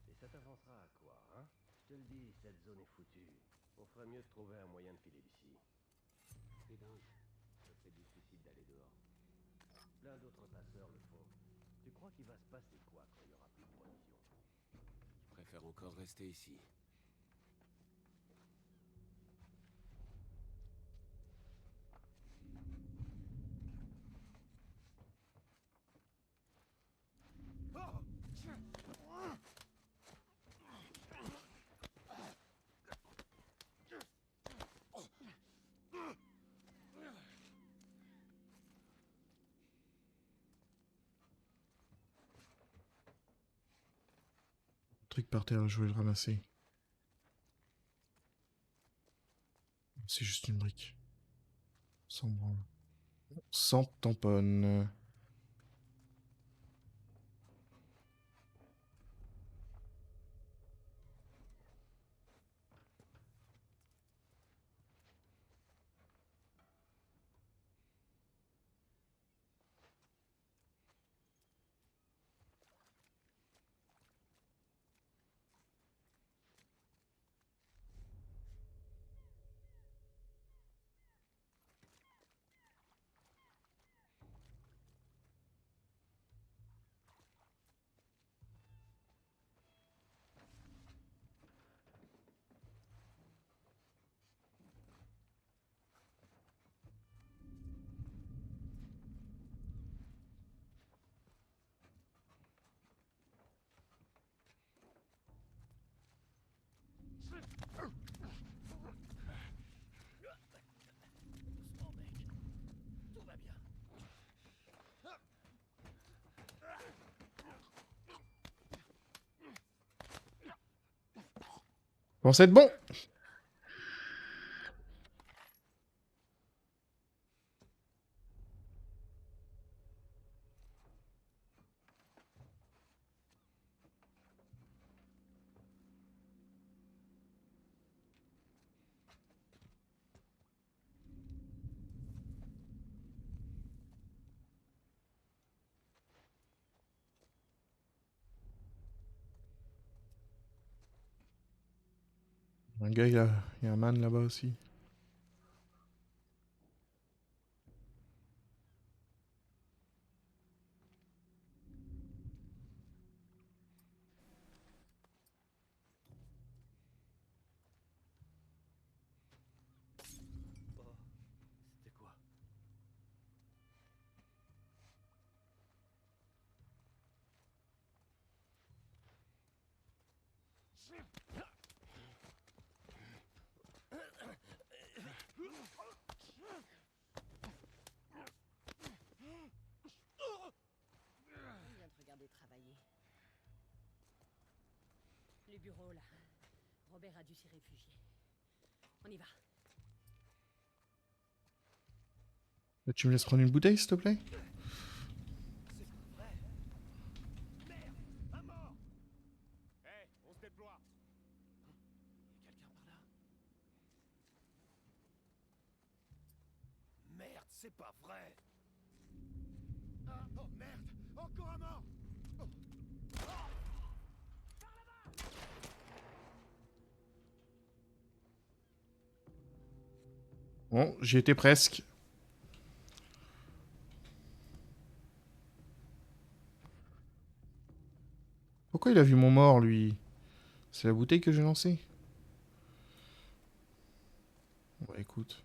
Et ça t'avancera à quoi, hein? Je te le dis, cette zone est foutue. On ferait mieux de trouver un moyen de filer d'ici. T'es dingue. Ça serait du suicide d'aller dehors. Plein d'autres passeurs le font. Tu crois qu'il va se passer quoi quand il n'y aura plus de provisions? Je préfère encore rester ici. Truc par terre, je vais le ramasser. C'est juste une brique. Sans branle. Sans tamponne. Doucement, mec. Tout va bien. Bon, c'est bon. Un gars, il y a un man là-bas aussi. C'était quoi? On vient te regarder travailler. Les bureaux, là. Robert a dû s'y réfugier. On y va. Tu me laisses prendre une bouteille, s'il te plaît? Un mort! Hé, on se déploie! Il y a quelqu'un par là? Merde, c'est pas vrai! Ah, oh merde! Encore un mort! Oh. Ah. Bon, j'y étais presque. Pourquoi il a vu mon mort, lui? C'est la bouteille que j'ai lancée? Bon, écoute.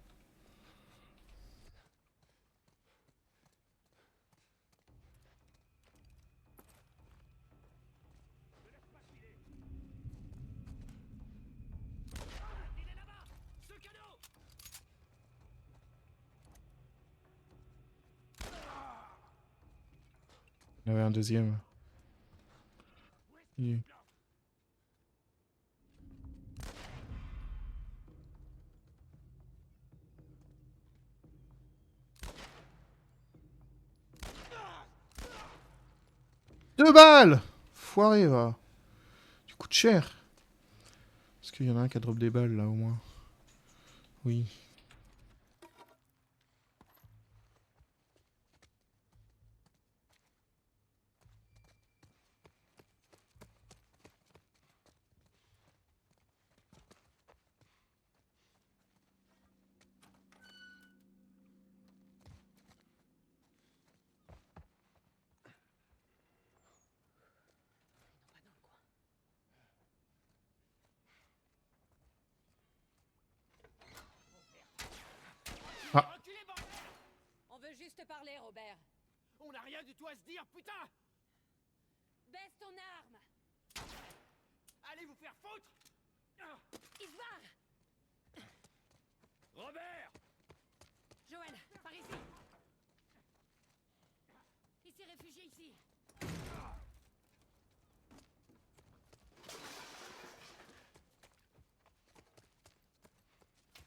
Il y en avait un deuxième. Il- Deux balles! Foiré, va. Tu coûtes cher. Est-ce qu'il y en a un qui a drop des balles là au moins? Oui. Ah. On veut juste parler, Robert. On n'a rien du tout à se dire, putain! Baisse ton arme! Allez vous faire foutre! Il se barre! Robert! Joël, par ici! Il s'est réfugié ici.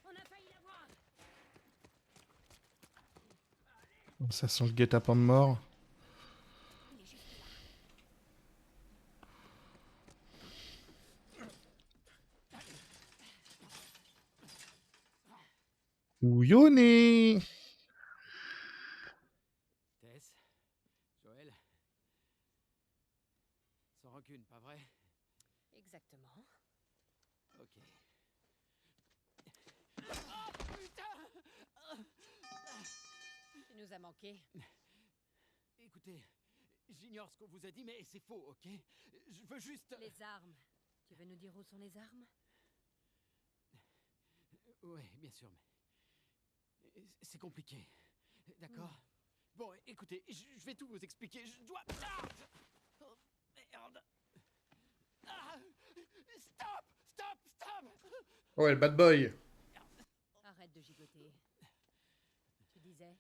On a failli l'avoir! Ça sent le guet-apens de mort. Ouillonné. Tess, Joël. Sans rancune, pas vrai? Exactement. Ok. Oh putain! Tu nous as manqué. Écoutez, j'ignore ce qu'on vous a dit, mais c'est faux, ok? Je veux juste... Les armes. Tu veux nous dire où sont les armes? Ouais, bien sûr, mais... C'est compliqué. D'accord? Bon, écoutez, je vais tout vous expliquer. Je dois... Ah! Oh, merde! Ah! Stop! Stop! Stop! Ouais, le bad boy. Arrête de gigoter. Tu disais?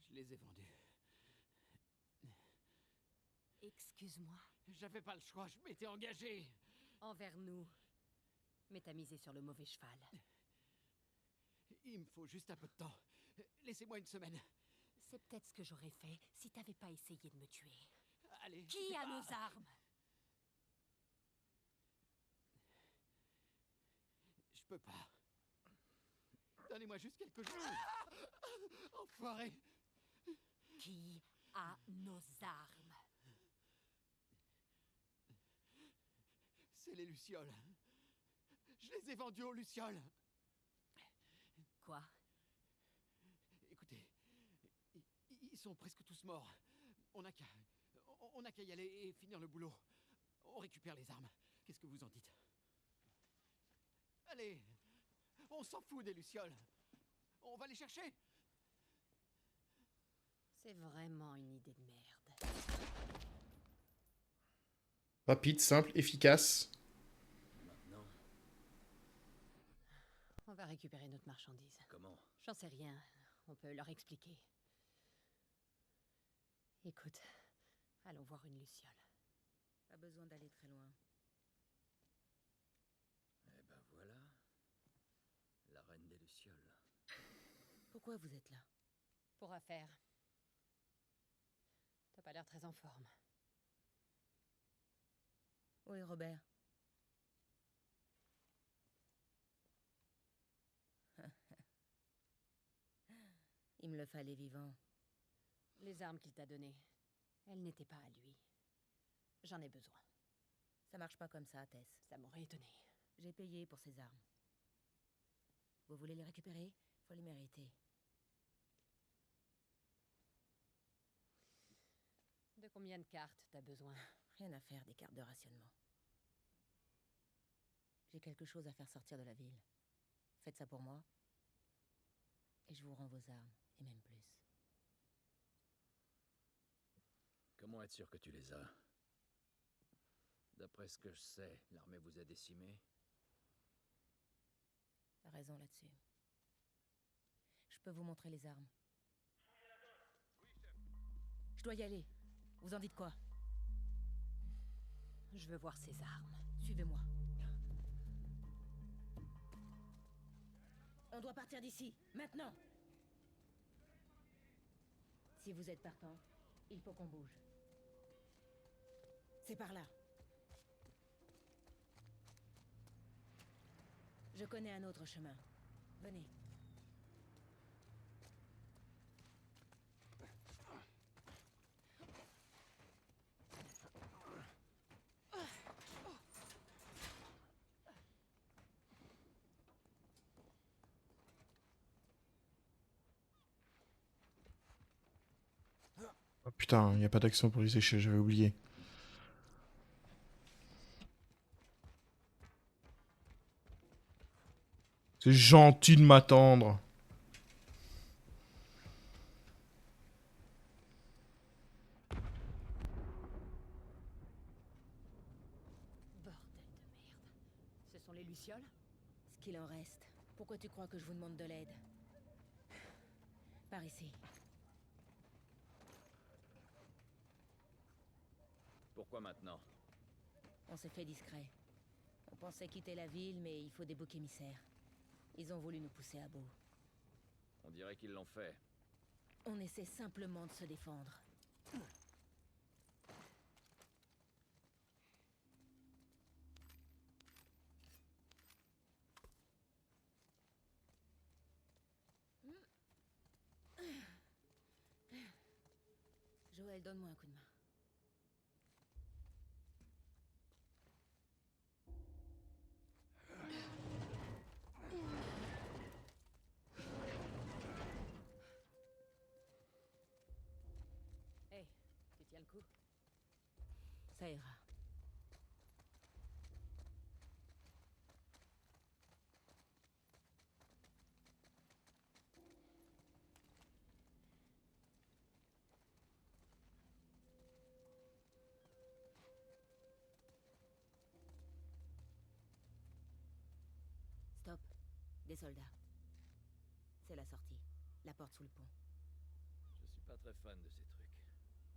Je les ai vendus. Excuse-moi. J'avais pas le choix, je m'étais engagé. Envers nous. Mais t'as misé sur le mauvais cheval. Il me faut juste un peu de temps. Laissez-moi une semaine. C'est peut-être ce que j'aurais fait si t'avais pas essayé de me tuer. Allez. Qui a nos armes? Je peux pas. Donnez-moi juste quelques jours. Enfoiré. Qui a nos armes? C'est les Lucioles. Je les ai vendus aux Lucioles. Quoi? Écoutez, ils sont presque tous morts. On n'a qu'à y aller et finir le boulot. On récupère les armes. Qu'est-ce que vous en dites? Allez, on s'en fout des Lucioles. On va les chercher. C'est vraiment une idée de merde. Rapide, simple, efficace. Maintenant, On va récupérer notre marchandise. comment? J'en sais rien. On peut leur expliquer. Écoute, allons voir une luciole. Pas besoin d'aller très loin. Eh ben voilà. La reine des Lucioles. Pourquoi vous êtes là? Pour affaire. T'as pas l'air très en forme. Où est Robert? Il me le fallait vivant. Les armes qu'il t'a données, elles n'étaient pas à lui. J'en ai besoin. Ça marche pas comme ça, Tess. Ça m'aurait étonné. J'ai payé pour ces armes. Vous voulez les récupérer? Faut les mériter. De combien de cartes t'as besoin? Rien à faire des cartes de rationnement. J'ai quelque chose à faire sortir de la ville. Faites ça pour moi. Et je vous rends vos armes, et même plus. Comment être sûr que tu les as? D'après ce que je sais, l'armée vous a décimé. T'as raison là-dessus. Je peux vous montrer les armes. Je dois y aller. Vous en dites quoi? Je veux voir ces armes. Suivez-moi. On doit partir d'ici, maintenant. Si vous êtes partant, il faut qu'on bouge. C'est par là. Je connais un autre chemin. Venez. Oh, putain, y a pas d'action pour les sécher, j'avais oublié. C'est gentil de m'attendre. Bordel de merde. Ce sont les lucioles? Ce qu'il en reste. Pourquoi tu crois que je vous demande de l'aide? Par ici. Pourquoi maintenant? On s'est fait discret. On pensait quitter la ville, mais il faut des boucs émissaires. Ils ont voulu nous pousser à bout. On dirait qu'ils l'ont fait. On essaie simplement de se défendre. Joël, donne-moi un coup de main. Hey, tu tiens le coup? Ça ira. Stop. Des soldats. C'est la sortie. La porte sous le pont. Je suis pas très fan de ces trucs.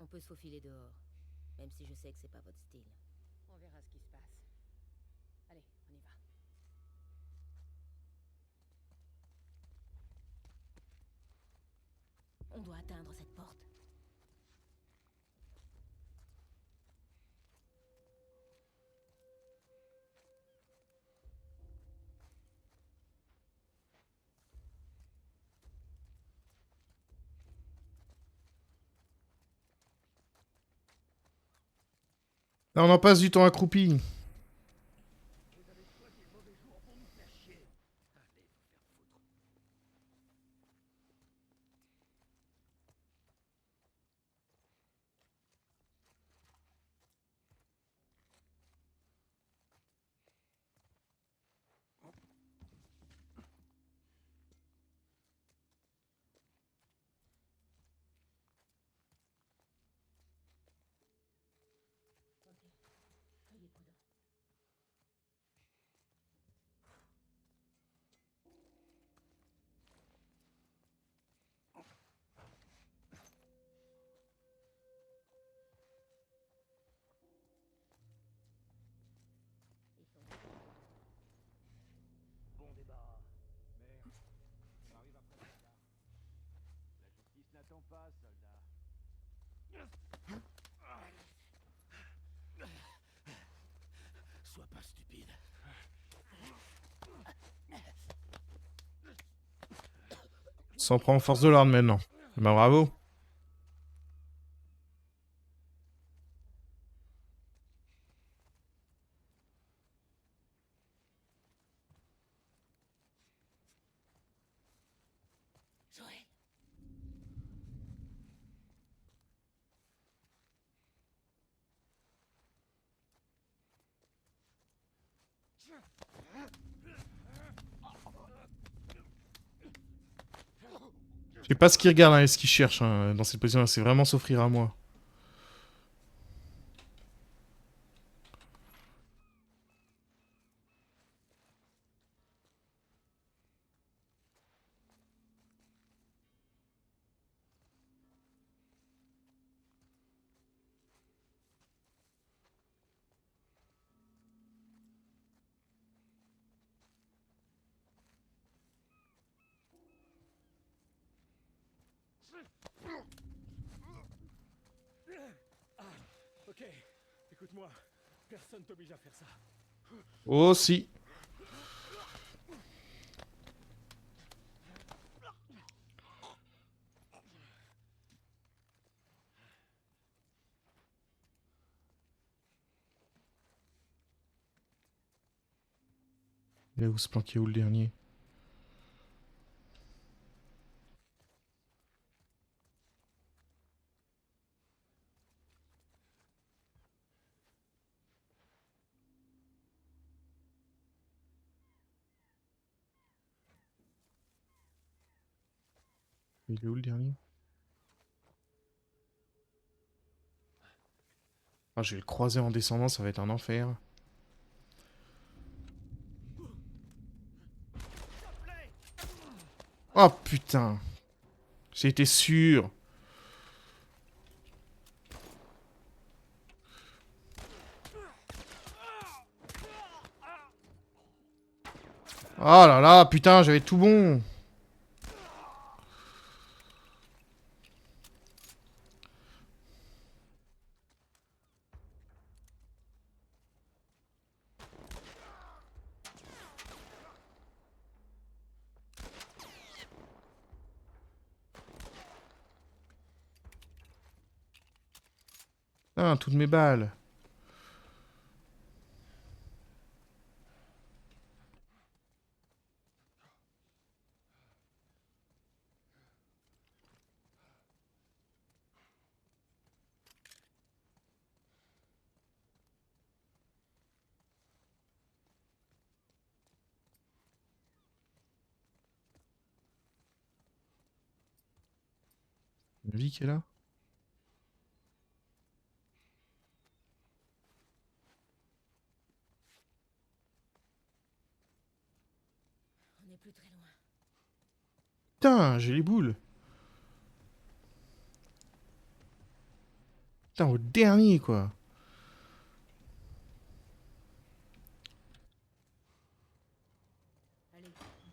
On peut se faufiler dehors. Même si je sais que c'est pas votre style. On verra ce qui se passe. Allez, on y va. On doit atteindre cette porte. Là, on en passe du temps accroupi. Soyez prudents. Bon débarras. Mais on arrive après le retard. La justice n'attend pas, soldat. Sois pas stupide. S'en prend en force de l'ordre maintenant. Bah bravo. Joël. Je sais pas ce qu'il regarde, hein, et ce qu'il cherche hein, dans cette position-là. C'est vraiment s'offrir à moi. Ah, ok. Écoute-moi. Personne t'oblige à faire ça. Oh si. Il va où se planquer où le dernier? Il est où le dernier? Ah, je vais le croiser en descendant, ça va être un enfer. Oh putain! J'ai été sûr! Oh là là, putain, j'avais tout bon! Ah, toutes mes balles! Une vie qui est là? On n'est plus très loin. Putain, j'ai les boules! Putain, au dernier, quoi! Allez, entrez.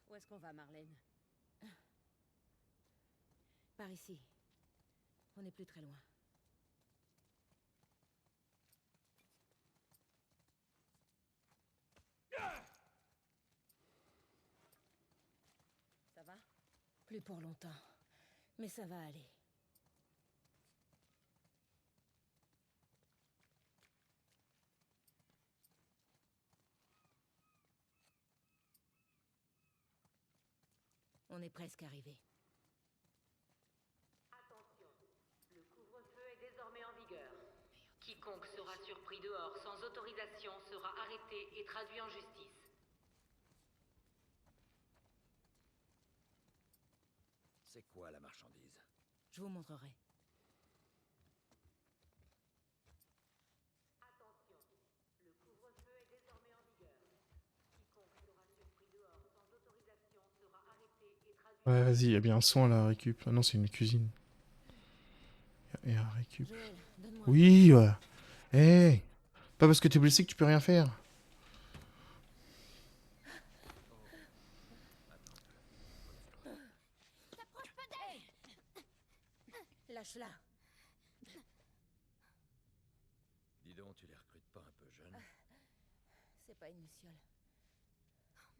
Où est-ce qu'on va, Marlène? Par ici. On n'est plus très loin. Ça va? Plus pour longtemps. Mais ça va aller. On est presque arrivé. Attention, le couvre-feu est désormais en vigueur. Quiconque sera surpris dehors sans autorisation sera arrêté et traduit en justice. C'est quoi la marchandise? Je vous montrerai. Attention, le couvre-feu est désormais en vigueur. Quiconque sera surpris dehors sans autorisation sera arrêté et traduit. Ouais, vas-y, il y a bien un son à la récup. Ah non, c'est une cuisine. Et à récup. Joël, donne-moi. Oui, ouais. Hé! Pas parce que t'es blessé que tu peux rien faire. T'approches pas d'elle! Lâche-la. Dis donc, tu les recrutes pas un peu jeunes? C'est pas une luciole.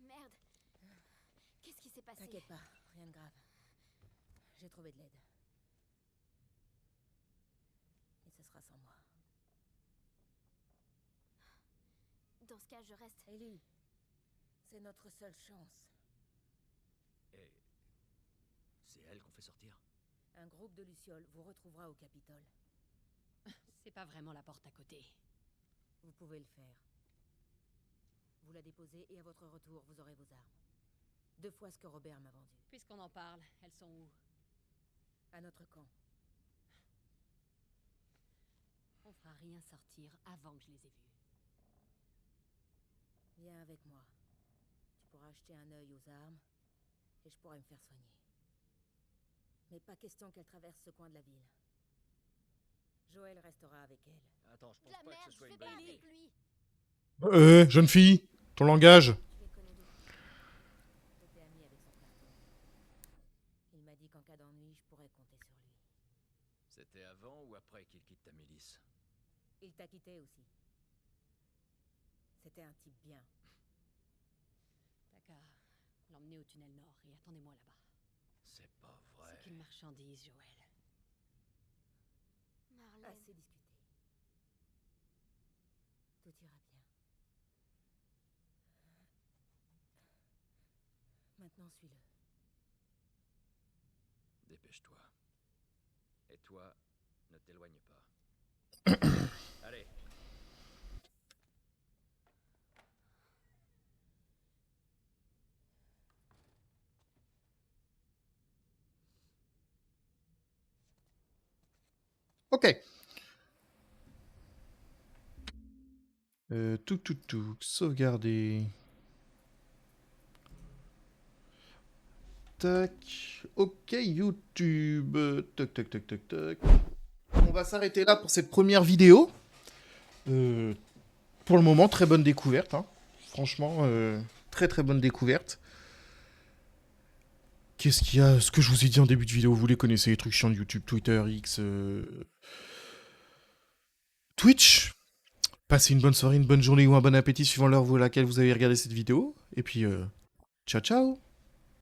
Merde. Qu'est-ce qui s'est passé? T'inquiète pas, rien de grave. J'ai trouvé de l'aide. Et ce sera sans moi. Dans ce cas, je reste. Ellie, c'est notre seule chance. Et c'est elle qu'on fait sortir? Un groupe de lucioles vous retrouvera au Capitole. C'est pas vraiment la porte à côté. Vous pouvez le faire. Vous la déposez et à votre retour, vous aurez vos armes. 2 fois ce que Robert m'a vendu. Puisqu'on en parle, elles sont où? À notre camp. On fera rien sortir avant que je les ai vues. Viens avec moi. Tu pourras acheter un œil aux armes et je pourrai me faire soigner. Mais pas question qu'elle traverse ce coin de la ville. Joël restera avec elle. Attends, je pense La pas que merde, ce je soit vais une pas bonne avec idée. lui. Jeune fille, ton langage. Je les connais depuis. J'étais amie avec son frère Tom. Il m'a dit qu'en cas d'ennui, je pourrais compter sur lui. C'était avant ou après qu'il quitte ta milice? Il t'a quitté aussi. C'était un type bien. T'as qu'à l'emmener au tunnel nord et attendez-moi là-bas. C'est pas vrai. C'est qu'une marchandise, Joël. Marlène. Assez discuté. Tout ira bien. Maintenant, suis-le. Dépêche-toi. Et toi, ne t'éloigne pas. Allez. Ok. Sauvegarder. Tac. Ok, YouTube. Tac. On va s'arrêter là pour cette première vidéo. Pour le moment, très bonne découverte. Hein. Franchement, très très bonne découverte. Qu'est-ce qu'il y a? Ce que je vous ai dit en début de vidéo, vous les connaissez, les trucs chiants de YouTube, Twitter, X, Twitch. Passez une bonne soirée, une bonne journée ou un bon appétit suivant l'heure à laquelle vous avez regardé cette vidéo. Et puis, ciao ciao!